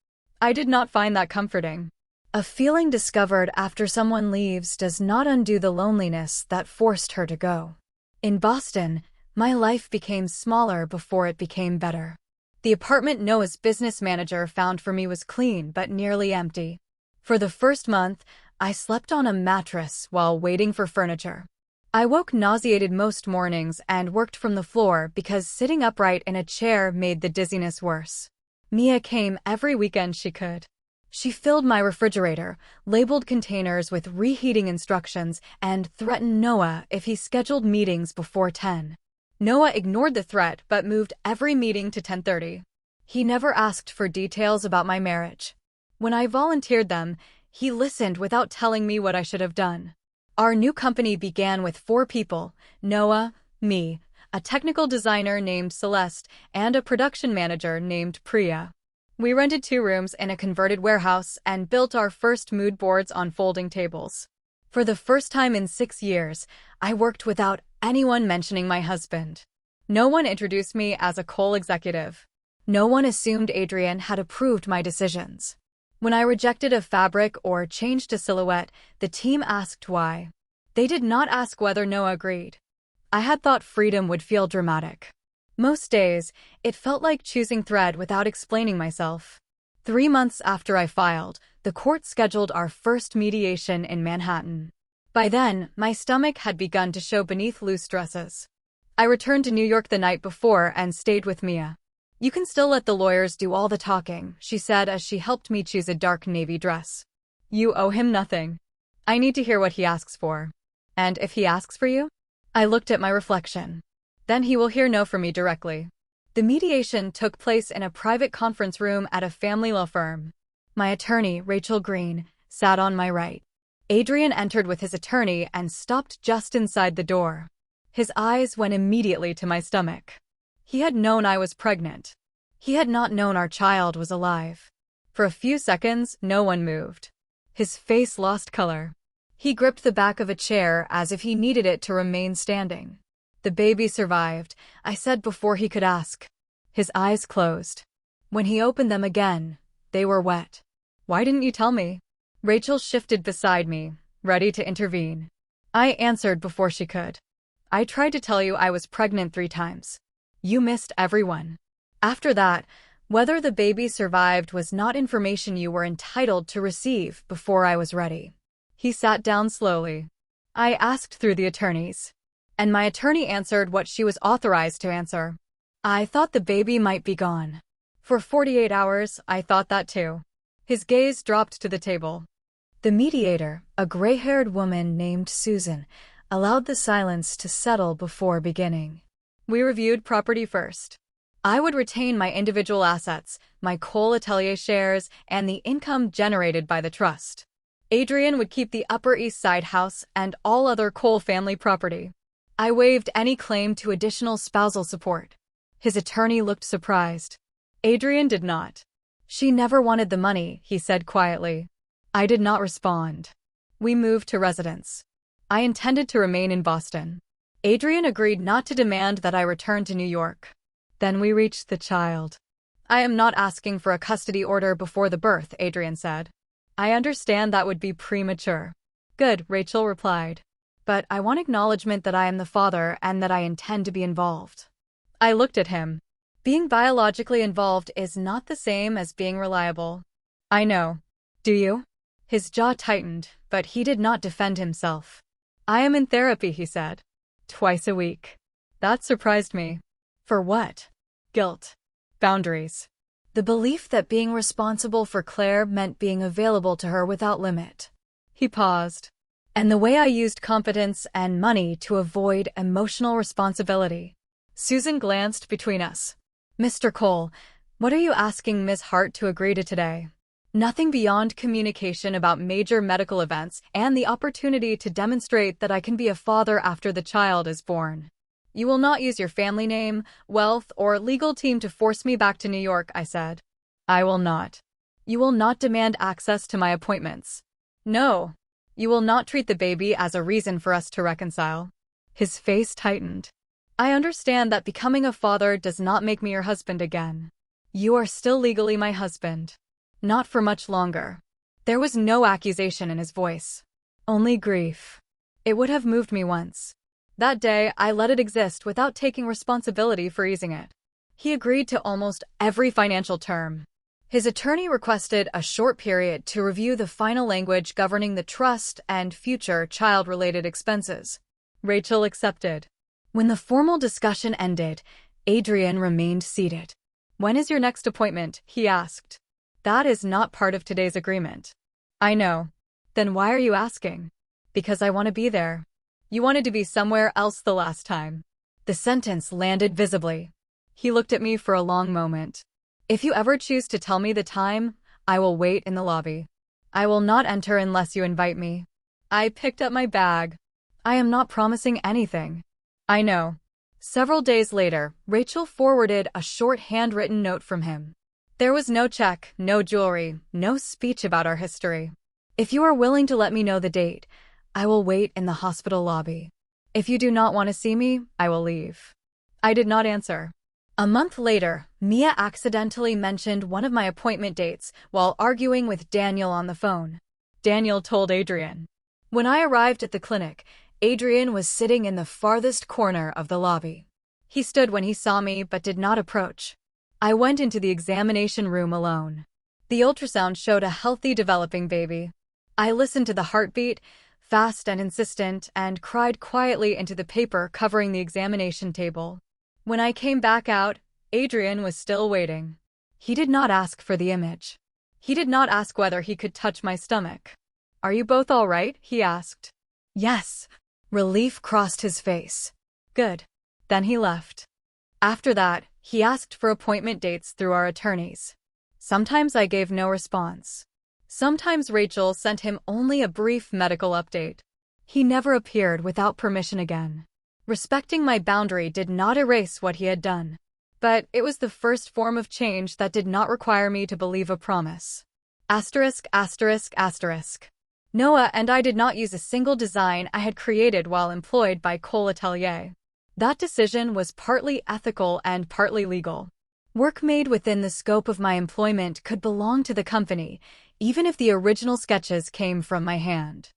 I did not find that comforting. A feeling discovered after someone leaves does not undo the loneliness that forced her to go. In Boston, my life became smaller before it became better. The apartment Noah's business manager found for me was clean but nearly empty. For the first month, I slept on a mattress while waiting for furniture. I woke nauseated most mornings and worked from the floor because sitting upright in a chair made the dizziness worse. Mia came every weekend she could. She filled my refrigerator, labeled containers with reheating instructions, and threatened Noah if he scheduled meetings before 10. Noah ignored the threat but moved every meeting to 10:30. He never asked for details about my marriage. When I volunteered them, he listened without telling me what I should have done. Our new company began with 4 people, Noah, me, a technical designer named Celeste, and a production manager named Priya. We rented 2 rooms in a converted warehouse and built our first mood boards on folding tables. For the first time in 6 years, I worked without anyone mentioning my husband. No one introduced me as a Cole executive. No one assumed Adrian had approved my decisions. When I rejected a fabric or changed a silhouette, the team asked why. They did not ask whether Noah agreed. I had thought freedom would feel dramatic. Most days, it felt like choosing thread without explaining myself. 3 months after I filed, the court scheduled our first mediation in Manhattan. By then, my stomach had begun to show beneath loose dresses. I returned to New York the night before and stayed with Mia. "You can still let the lawyers do all the talking," she said as she helped me choose a dark navy dress. "You owe him nothing. I need to hear what he asks for. And if he asks for you? I looked at my reflection. Then he will hear no from me directly. The mediation took place in a private conference room at a family law firm. My attorney, Rachel Green, sat on my right. Adrian entered with his attorney and stopped just inside the door. His eyes went immediately to my stomach. He had known I was pregnant. He had not known our child was alive. For a few seconds, no one moved. His face lost color. He gripped the back of a chair as if he needed it to remain standing. The baby survived, I said before he could ask. His eyes closed. When he opened them again, they were wet. Why didn't you tell me? Rachel shifted beside me, ready to intervene. I answered before she could. I tried to tell you I was pregnant 3 times. You missed everyone. After that, whether the baby survived was not information you were entitled to receive before I was ready. He sat down slowly. I asked through the attorneys. And my attorney answered what she was authorized to answer. I thought the baby might be gone. For 48 hours, I thought that too. His gaze dropped to the table. The mediator, a gray-haired woman named Susan, allowed the silence to settle before beginning. We reviewed property first. I would retain my individual assets, my coal atelier shares, and the income generated by the trust. Adrian would keep the Upper East Side house and all other Cole family property. I waived any claim to additional spousal support. His attorney looked surprised. Adrian did not. She never wanted the money, he said quietly. I did not respond. We moved to residence. I intended to remain in Boston. Adrian agreed not to demand that I return to New York. Then we reached the child. I am not asking for a custody order before the birth, Adrian said. I understand that would be premature. Good, Rachel replied. But I want acknowledgement that I am the father and that I intend to be involved. I looked at him. Being biologically involved is not the same as being reliable. I know. Do you? His jaw tightened, but he did not defend himself. I am in therapy, he said. Twice a week. That surprised me. For what? Guilt. Boundaries. The belief that being responsible for Claire meant being available to her without limit. He paused. And the way I used competence and money to avoid emotional responsibility. Susan glanced between us. Mr. Cole, what are you asking Ms. Hart to agree to today? Nothing beyond communication about major medical events and the opportunity to demonstrate that I can be a father after the child is born. You will not use your family name, wealth, or legal team to force me back to New York, I said. I will not. You will not demand access to my appointments. No. You will not treat the baby as a reason for us to reconcile. His face tightened. I understand that becoming a father does not make me your husband again. You are still legally my husband. Not for much longer. There was no accusation in his voice. Only grief. It would have moved me once. That day, I let it exist without taking responsibility for easing it. He agreed to almost every financial term. His attorney requested a short period to review the final language governing the trust and future child-related expenses. Rachel accepted. When the formal discussion ended, Adrian remained seated. When is your next appointment? He asked. That is not part of today's agreement. I know. Then why are you asking? Because I want to be there. You wanted to be somewhere else the last time. The sentence landed visibly. He looked at me for a long moment. If you ever choose to tell me the time, I will wait in the lobby. I will not enter unless you invite me. I picked up my bag. I am not promising anything. I know. Several days later, Rachel forwarded a short handwritten note from him. There was no check, no jewelry, no speech about our history. If you are willing to let me know the date, I will wait in the hospital lobby. If you do not want to see me, I will leave. I did not answer. A month later, Mia accidentally mentioned one of my appointment dates while arguing with Daniel on the phone. Daniel told Adrian. When I arrived at the clinic, Adrian was sitting in the farthest corner of the lobby. He stood when he saw me but did not approach. I went into the examination room alone. The ultrasound showed a healthy developing baby. I listened to the heartbeat, fast and insistent, and cried quietly into the paper covering the examination table. When I came back out, Adrian was still waiting. He did not ask for the image. He did not ask whether he could touch my stomach. Are you both all right? He asked. Yes. Relief crossed his face. Good. Then he left. After that, he asked for appointment dates through our attorneys. Sometimes I gave no response. Sometimes Rachel sent him only a brief medical update. He never appeared without permission again. Respecting my boundary did not erase what he had done. But it was the first form of change that did not require me to believe a promise. Asterisk, asterisk, asterisk. Noah and I did not use a single design I had created while employed by Cole Atelier. That decision was partly ethical and partly legal. Work made within the scope of my employment could belong to the company, even if the original sketches came from my hand.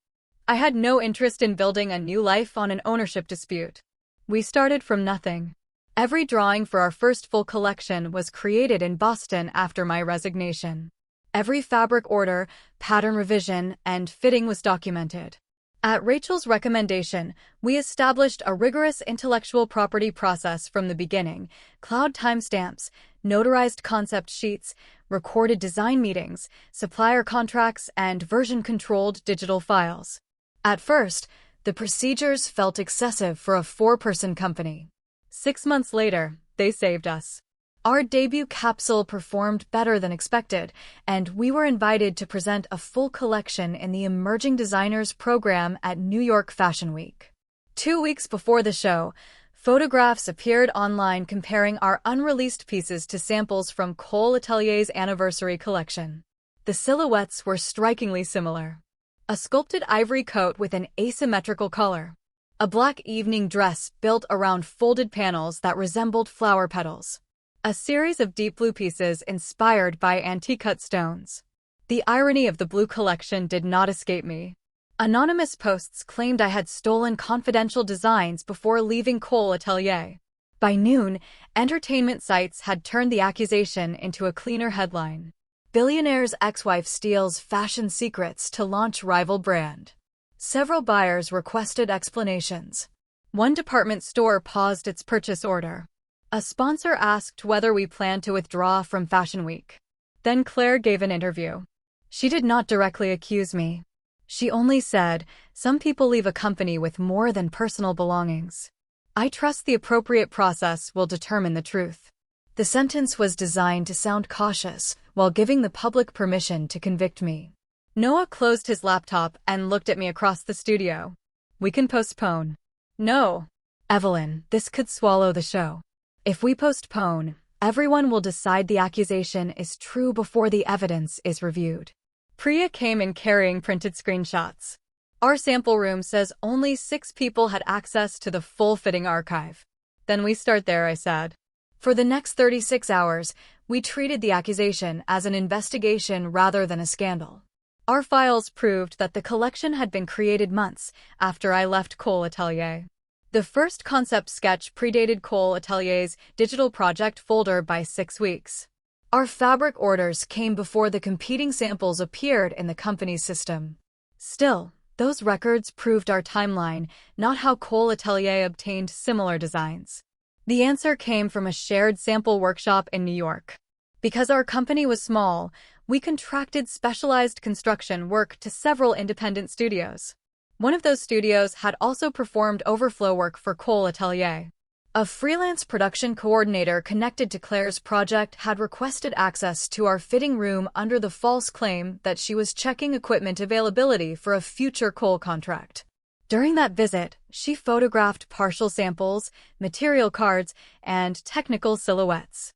I had no interest in building a new life on an ownership dispute. We started from nothing. Every drawing for our first full collection was created in Boston after my resignation. Every fabric order, pattern revision, and fitting was documented. At Rachel's recommendation, we established a rigorous intellectual property process from the beginning: cloud timestamps, notarized concept sheets, recorded design meetings, supplier contracts, and version-controlled digital files. At first, the procedures felt excessive for a four-person company. 6 months later, they saved us. Our debut capsule performed better than expected, and we were invited to present a full collection in the Emerging Designers program at New York Fashion Week. 2 weeks before the show, photographs appeared online comparing our unreleased pieces to samples from Cole Atelier's anniversary collection. The silhouettes were strikingly similar. A sculpted ivory coat with an asymmetrical collar. A black evening dress built around folded panels that resembled flower petals. A series of deep blue pieces inspired by antique-cut stones. The irony of the blue collection did not escape me. Anonymous posts claimed I had stolen confidential designs before leaving Cole Atelier. By noon, entertainment sites had turned the accusation into a cleaner headline. Billionaire's ex-wife steals fashion secrets to launch rival brand. Several buyers requested explanations. One department store paused its purchase order. A sponsor asked whether we planned to withdraw from Fashion Week. Then Claire gave an interview. She did not directly accuse me. She only said, "Some people leave a company with more than personal belongings. I trust the appropriate process will determine the truth." The sentence was designed to sound cautious, while giving the public permission to convict me. Noah closed his laptop and looked at me across the studio. "We can postpone." "No. Evelyn, this could swallow the show. If we postpone, everyone will decide the accusation is true before the evidence is reviewed." Priya came in carrying printed screenshots. "Our sample room says only 6 people had access to the full fitting archive." "Then we start there," I said. For the next 36 hours, we treated the accusation as an investigation rather than a scandal. Our files proved that the collection had been created months after I left Cole Atelier. The first concept sketch predated Cole Atelier's digital project folder by 6 weeks. Our fabric orders came before the competing samples appeared in the company's system. Still, those records proved our timeline, not how Cole Atelier obtained similar designs. The answer came from a shared sample workshop in New York. Because our company was small, we contracted specialized construction work to several independent studios. One of those studios had also performed overflow work for Cole Atelier. A freelance production coordinator connected to Claire's project had requested access to our fitting room under the false claim that she was checking equipment availability for a future Cole contract. During that visit, she photographed partial samples, material cards, and technical silhouettes.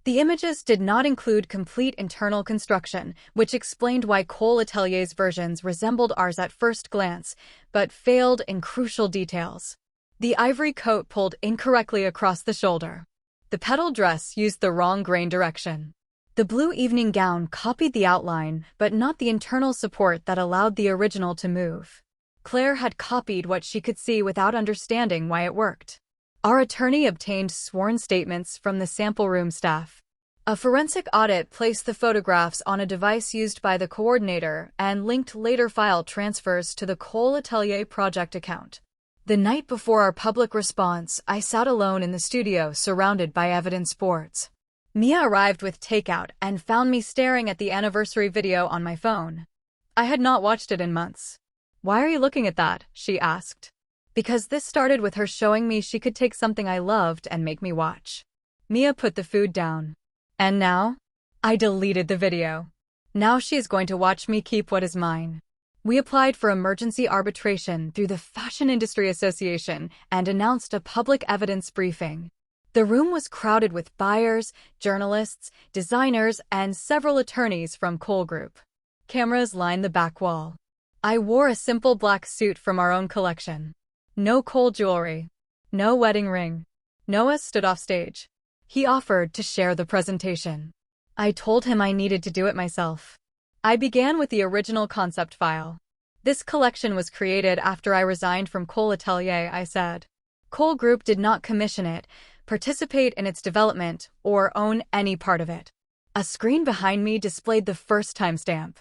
The images did not include complete internal construction, which explained why Cole Atelier's versions resembled ours at first glance, but failed in crucial details. The ivory coat pulled incorrectly across the shoulder. The petal dress used the wrong grain direction. The blue evening gown copied the outline, but not the internal support that allowed the original to move. Claire had copied what she could see without understanding why it worked. Our attorney obtained sworn statements from the sample room staff. A forensic audit placed the photographs on a device used by the coordinator and linked later file transfers to the Cole Atelier project account. The night before our public response, I sat alone in the studio surrounded by evidence boards. Mia arrived with takeout and found me staring at the anniversary video on my phone. I had not watched it in months. "Why are you looking at that?" she asked. Because this started with her showing me she could take something I loved and make me watch. Mia put the food down. And now? I deleted the video. Now she is going to watch me keep what is mine. We applied for emergency arbitration through the Fashion Industry Association and announced a public evidence briefing. The room was crowded with buyers, journalists, designers, and several attorneys from Cole Group. Cameras lined the back wall. I wore a simple black suit from our own collection. No Cole jewelry. No wedding ring. Noah stood off stage. He offered to share the presentation. I told him I needed to do it myself. I began with the original concept file. This collection was created after I resigned from Cole Atelier, I said. Cole Group did not commission it, participate in its development, or own any part of it. A screen behind me displayed the first timestamp.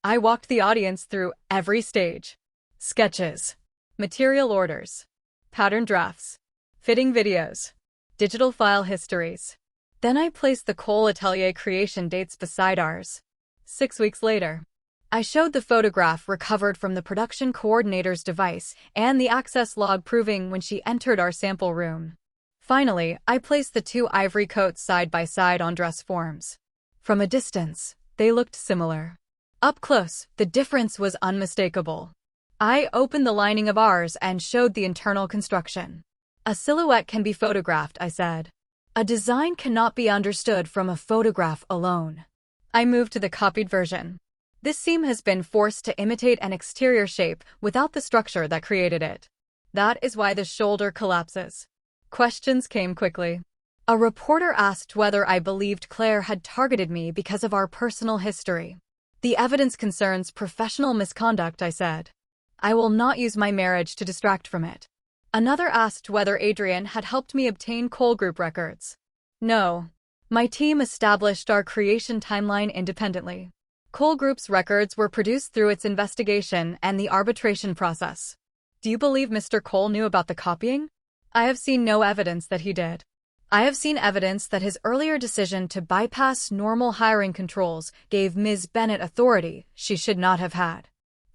I walked the audience through every stage. Sketches, material orders, pattern drafts, fitting videos, digital file histories. Then I placed the Cole Atelier creation dates beside ours. 6 weeks later, I showed the photograph recovered from the production coordinator's device and the access log proving when she entered our sample room. Finally, I placed the two ivory coats side by side on dress forms. From a distance, they looked similar. Up close, the difference was unmistakable. I opened the lining of ours and showed the internal construction. A silhouette can be photographed, I said. A design cannot be understood from a photograph alone. I moved to the copied version. This seam has been forced to imitate an exterior shape without the structure that created it. That is why the shoulder collapses. Questions came quickly. A reporter asked whether I believed Claire had targeted me because of our personal history. The evidence concerns professional misconduct, I said. I will not use my marriage to distract from it. Another asked whether Adrian had helped me obtain Cole Group records. No. My team established our creation timeline independently. Cole Group's records were produced through its investigation and the arbitration process. Do you believe Mr. Cole knew about the copying? I have seen no evidence that he did. I have seen evidence that his earlier decision to bypass normal hiring controls gave Ms. Bennett authority she should not have had.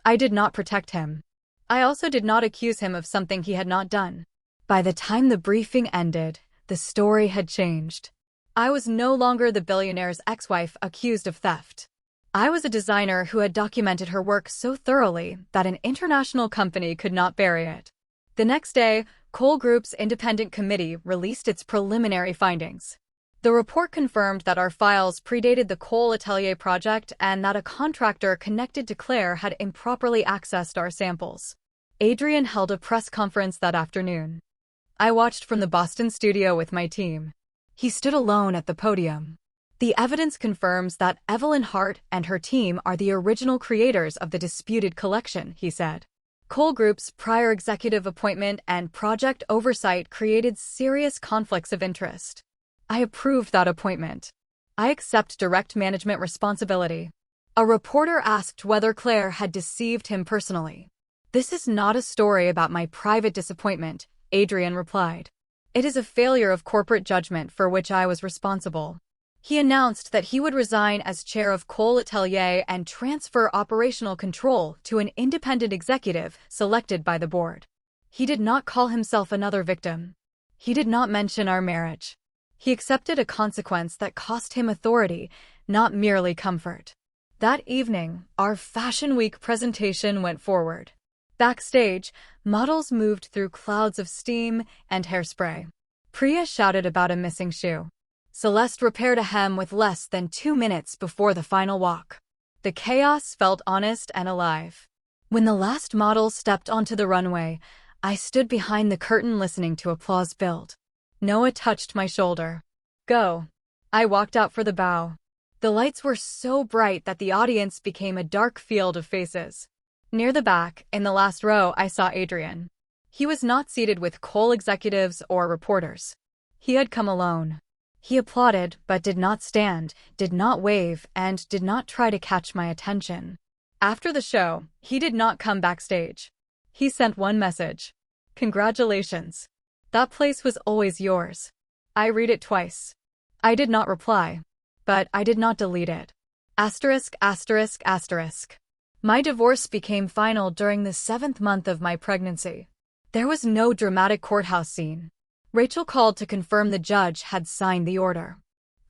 I did not protect him. I also did not accuse him of something he had not done. By the time the briefing ended, the story had changed. I was no longer the billionaire's ex-wife accused of theft. I was a designer who had documented her work so thoroughly that an international company could not bury it. The next day, Cole Group's independent committee released its preliminary findings. The report confirmed that our files predated the Cole Atelier project and that a contractor connected to Claire had improperly accessed our samples. Adrian held a press conference that afternoon. I watched from the Boston studio with my team. He stood alone at the podium. The evidence confirms that Evelyn Hart and her team are the original creators of the disputed collection, he said. Cole Group's prior executive appointment and project oversight created serious conflicts of interest. I approved that appointment. I accept direct management responsibility. A reporter asked whether Claire had deceived him personally. This is not a story about my private disappointment, Adrian replied. It is a failure of corporate judgment for which I was responsible. He announced that he would resign as chair of Cole Atelier and transfer operational control to an independent executive selected by the board. He did not call himself another victim. He did not mention our marriage. He accepted a consequence that cost him authority, not merely comfort. That evening, our Fashion Week presentation went forward. Backstage, models moved through clouds of steam and hairspray. Priya shouted about a missing shoe. Celeste repaired a hem with less than 2 minutes before the final walk. The chaos felt honest and alive. When the last model stepped onto the runway, I stood behind the curtain listening to applause build. Noah touched my shoulder. Go. I walked out for the bow. The lights were so bright that the audience became a dark field of faces. Near the back, in the last row, I saw Adrian. He was not seated with Cole executives or reporters. He had come alone. He applauded, but did not stand, did not wave, and did not try to catch my attention. After the show, he did not come backstage. He sent one message. Congratulations. That place was always yours. I read it twice. I did not reply. But I did not delete it. Asterisk, asterisk, asterisk. My divorce became final during the 7th month of my pregnancy. There was no dramatic courthouse scene. Rachel called to confirm the judge had signed the order.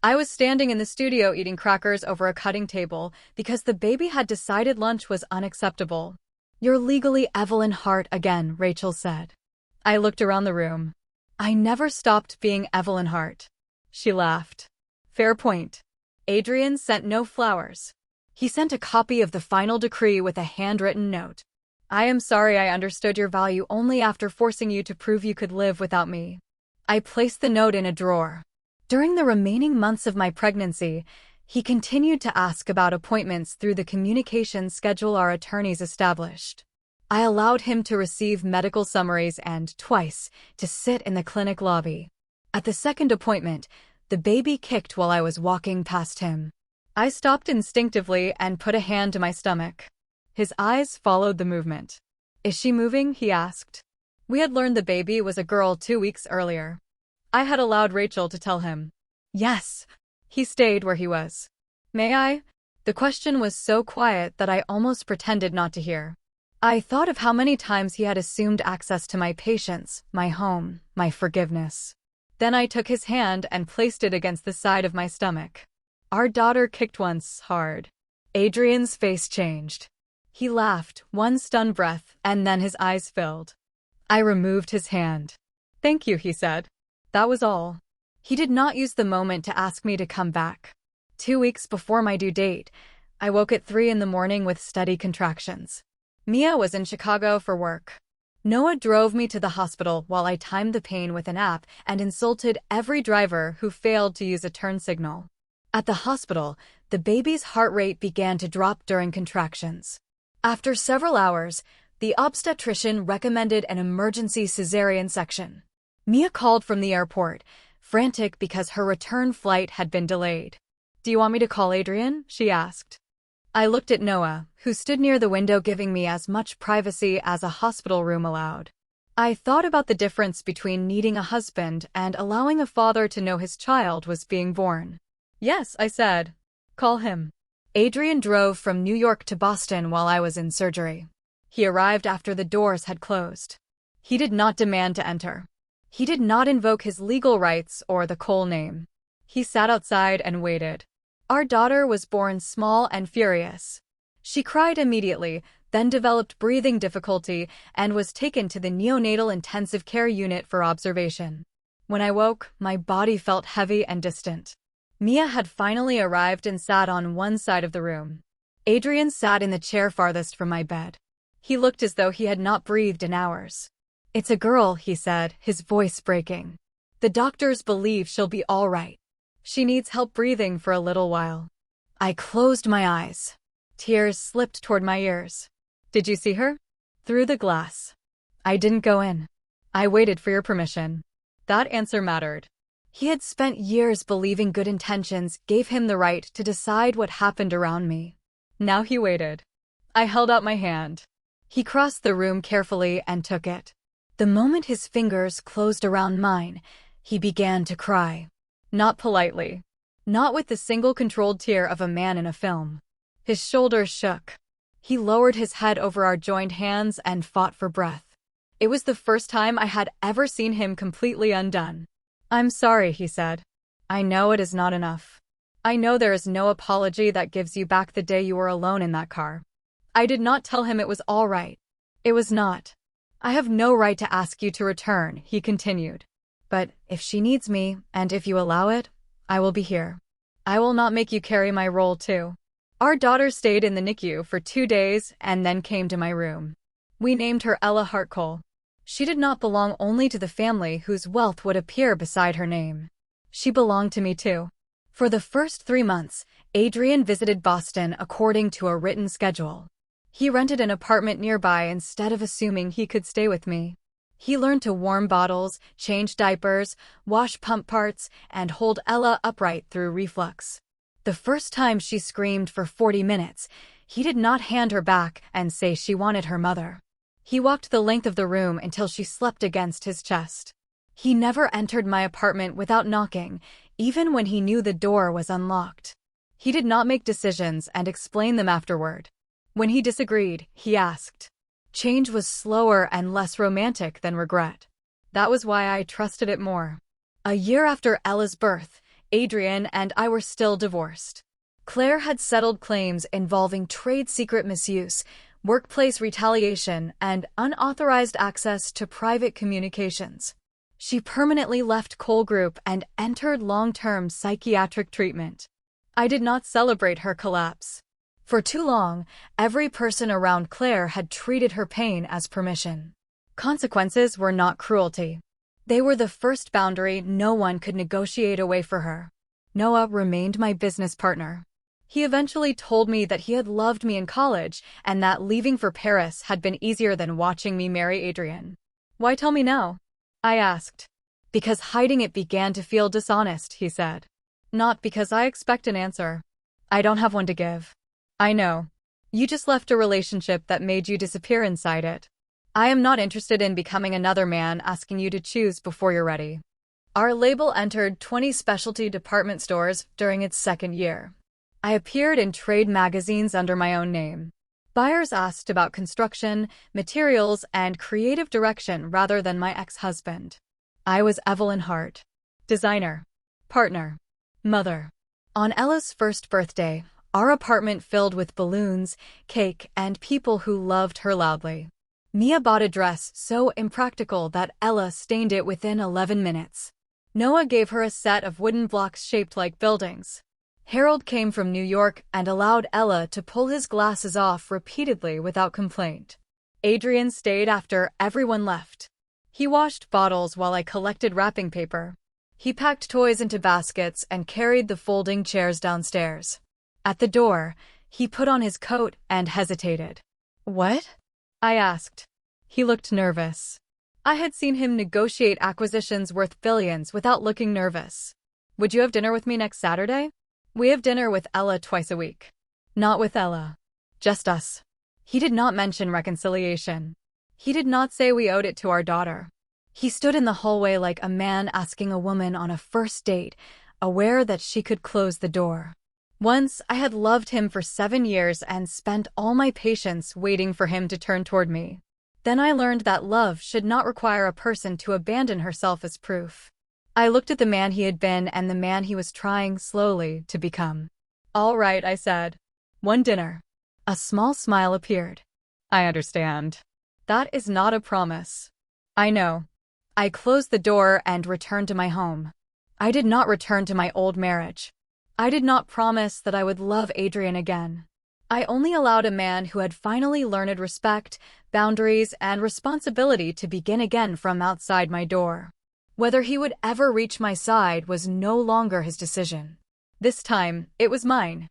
I was standing in the studio eating crackers over a cutting table because the baby had decided lunch was unacceptable. "You're legally Evelyn Hart again," Rachel said. I looked around the room. "I never stopped being Evelyn Hart." She laughed. "Fair point." Adrian sent no flowers. He sent a copy of the final decree with a handwritten note. "I am sorry I understood your value only after forcing you to prove you could live without me." I placed the note in a drawer. During the remaining months of my pregnancy, he continued to ask about appointments through the communication schedule our attorneys established. I allowed him to receive medical summaries and, twice, to sit in the clinic lobby. At the second appointment, the baby kicked while I was walking past him. I stopped instinctively and put a hand to my stomach. His eyes followed the movement. "Is she moving?" he asked. We had learned the baby was a girl 2 weeks earlier. I had allowed Rachel to tell him. "Yes." He stayed where he was. "May I?" The question was so quiet that I almost pretended not to hear. I thought of how many times he had assumed access to my patience, my home, my forgiveness. Then I took his hand and placed it against the side of my stomach. Our daughter kicked once, hard. Adrian's face changed. He laughed, one stunned breath, and then his eyes filled. I removed his hand. "Thank you," he said. That was all. He did not use the moment to ask me to come back. 2 weeks before my due date, I woke at 3 in the morning with steady contractions. Mia was in Chicago for work. Noah drove me to the hospital while I timed the pain with an app and insulted every driver who failed to use a turn signal. At the hospital, the baby's heart rate began to drop during contractions. After several hours, the obstetrician recommended an emergency cesarean section. Mia called from the airport, frantic because her return flight had been delayed. "Do you want me to call Adrian?" she asked. I looked at Noah, who stood near the window giving me as much privacy as a hospital room allowed. I thought about the difference between needing a husband and allowing a father to know his child was being born. "Yes," I said. "Call him." Adrian drove from New York to Boston while I was in surgery. He arrived after the doors had closed. He did not demand to enter. He did not invoke his legal rights or the Cole name. He sat outside and waited. Our daughter was born small and furious. She cried immediately, then developed breathing difficulty and was taken to the neonatal intensive care unit for observation. When I woke, my body felt heavy and distant. Mia had finally arrived and sat on one side of the room. Adrian sat in the chair farthest from my bed. He looked as though he had not breathed in hours. "It's a girl," he said, his voice breaking. "The doctors believe she'll be all right. She needs help breathing for a little while." I closed my eyes. Tears slipped toward my ears. "Did you see her?" "Through the glass." "I didn't go in. I waited for your permission." That answer mattered. He had spent years believing good intentions gave him the right to decide what happened around me. Now he waited. I held out my hand. He crossed the room carefully and took it. The moment his fingers closed around mine, he began to cry. Not politely. Not with the single controlled tear of a man in a film. His shoulders shook. He lowered his head over our joined hands and fought for breath. It was the first time I had ever seen him completely undone. "I'm sorry," he said. "I know it is not enough. I know there is no apology that gives you back the day you were alone in that car." I did not tell him it was all right. It was not. "I have no right to ask you to return," he continued. "But if she needs me, and if you allow it, I will be here. I will not make you carry my role too." Our daughter stayed in the NICU for 2 days and then came to my room. We named her Ella Hartcole. She did not belong only to the family whose wealth would appear beside her name. She belonged to me too. For the first 3 months, Adrian visited Boston according to a written schedule. He rented an apartment nearby instead of assuming he could stay with me. He learned to warm bottles, change diapers, wash pump parts, and hold Ella upright through reflux. The first time she screamed for 40 minutes, he did not hand her back and say she wanted her mother. He walked the length of the room until she slept against his chest. He never entered my apartment without knocking, even when he knew the door was unlocked. He did not make decisions and explain them afterward. When he disagreed, he asked, Change was slower and less romantic than regret. That was why I trusted it more. A year after Ella's birth, Adrian and I were still divorced. Claire had settled claims involving trade secret misuse, workplace retaliation, and unauthorized access to private communications. She permanently left Cole Group and entered long-term psychiatric treatment. I did not celebrate her collapse. For too long, every person around Claire had treated her pain as permission. Consequences were not cruelty. They were the first boundary no one could negotiate away for her. Noah remained my business partner. He eventually told me that he had loved me in college and that leaving for Paris had been easier than watching me marry Adrian. Why tell me now? I asked. Because hiding it began to feel dishonest, he said. Not because I expect an answer. I don't have one to give. I know. You just left a relationship that made you disappear inside it. I am not interested in becoming another man asking you to choose before you're ready. Our label entered 20 specialty department stores during its second year. I appeared in trade magazines under my own name. Buyers asked about construction, materials, and creative direction rather than my ex-husband. I was Evelyn Hart. Designer. Partner. Mother. On Ella's first birthday, our apartment filled with balloons, cake, and people who loved her loudly. Mia bought a dress so impractical that Ella stained it within 11 minutes. Noah gave her a set of wooden blocks shaped like buildings. Harold came from New York and allowed Ella to pull his glasses off repeatedly without complaint. Adrian stayed after everyone left. He washed bottles while I collected wrapping paper. He packed toys into baskets and carried the folding chairs downstairs. At the door, he put on his coat and hesitated. What? I asked. He looked nervous. I had seen him negotiate acquisitions worth billions without looking nervous. Would you have dinner with me next Saturday? We have dinner with Ella twice a week. Not with Ella. Just us. He did not mention reconciliation. He did not say we owed it to our daughter. He stood in the hallway like a man asking a woman on a first date, aware that she could close the door. Once, I had loved him for 7 years and spent all my patience waiting for him to turn toward me. Then I learned that love should not require a person to abandon herself as proof. I looked at the man he had been and the man he was trying slowly to become. All right, I said. One dinner. A small smile appeared. I understand. That is not a promise. I know. I closed the door and returned to my home. I did not return to my old marriage. I did not promise that I would love Adrian again. I only allowed a man who had finally learned respect, boundaries, and responsibility to begin again from outside my door. Whether he would ever reach my side was no longer his decision. This time, it was mine.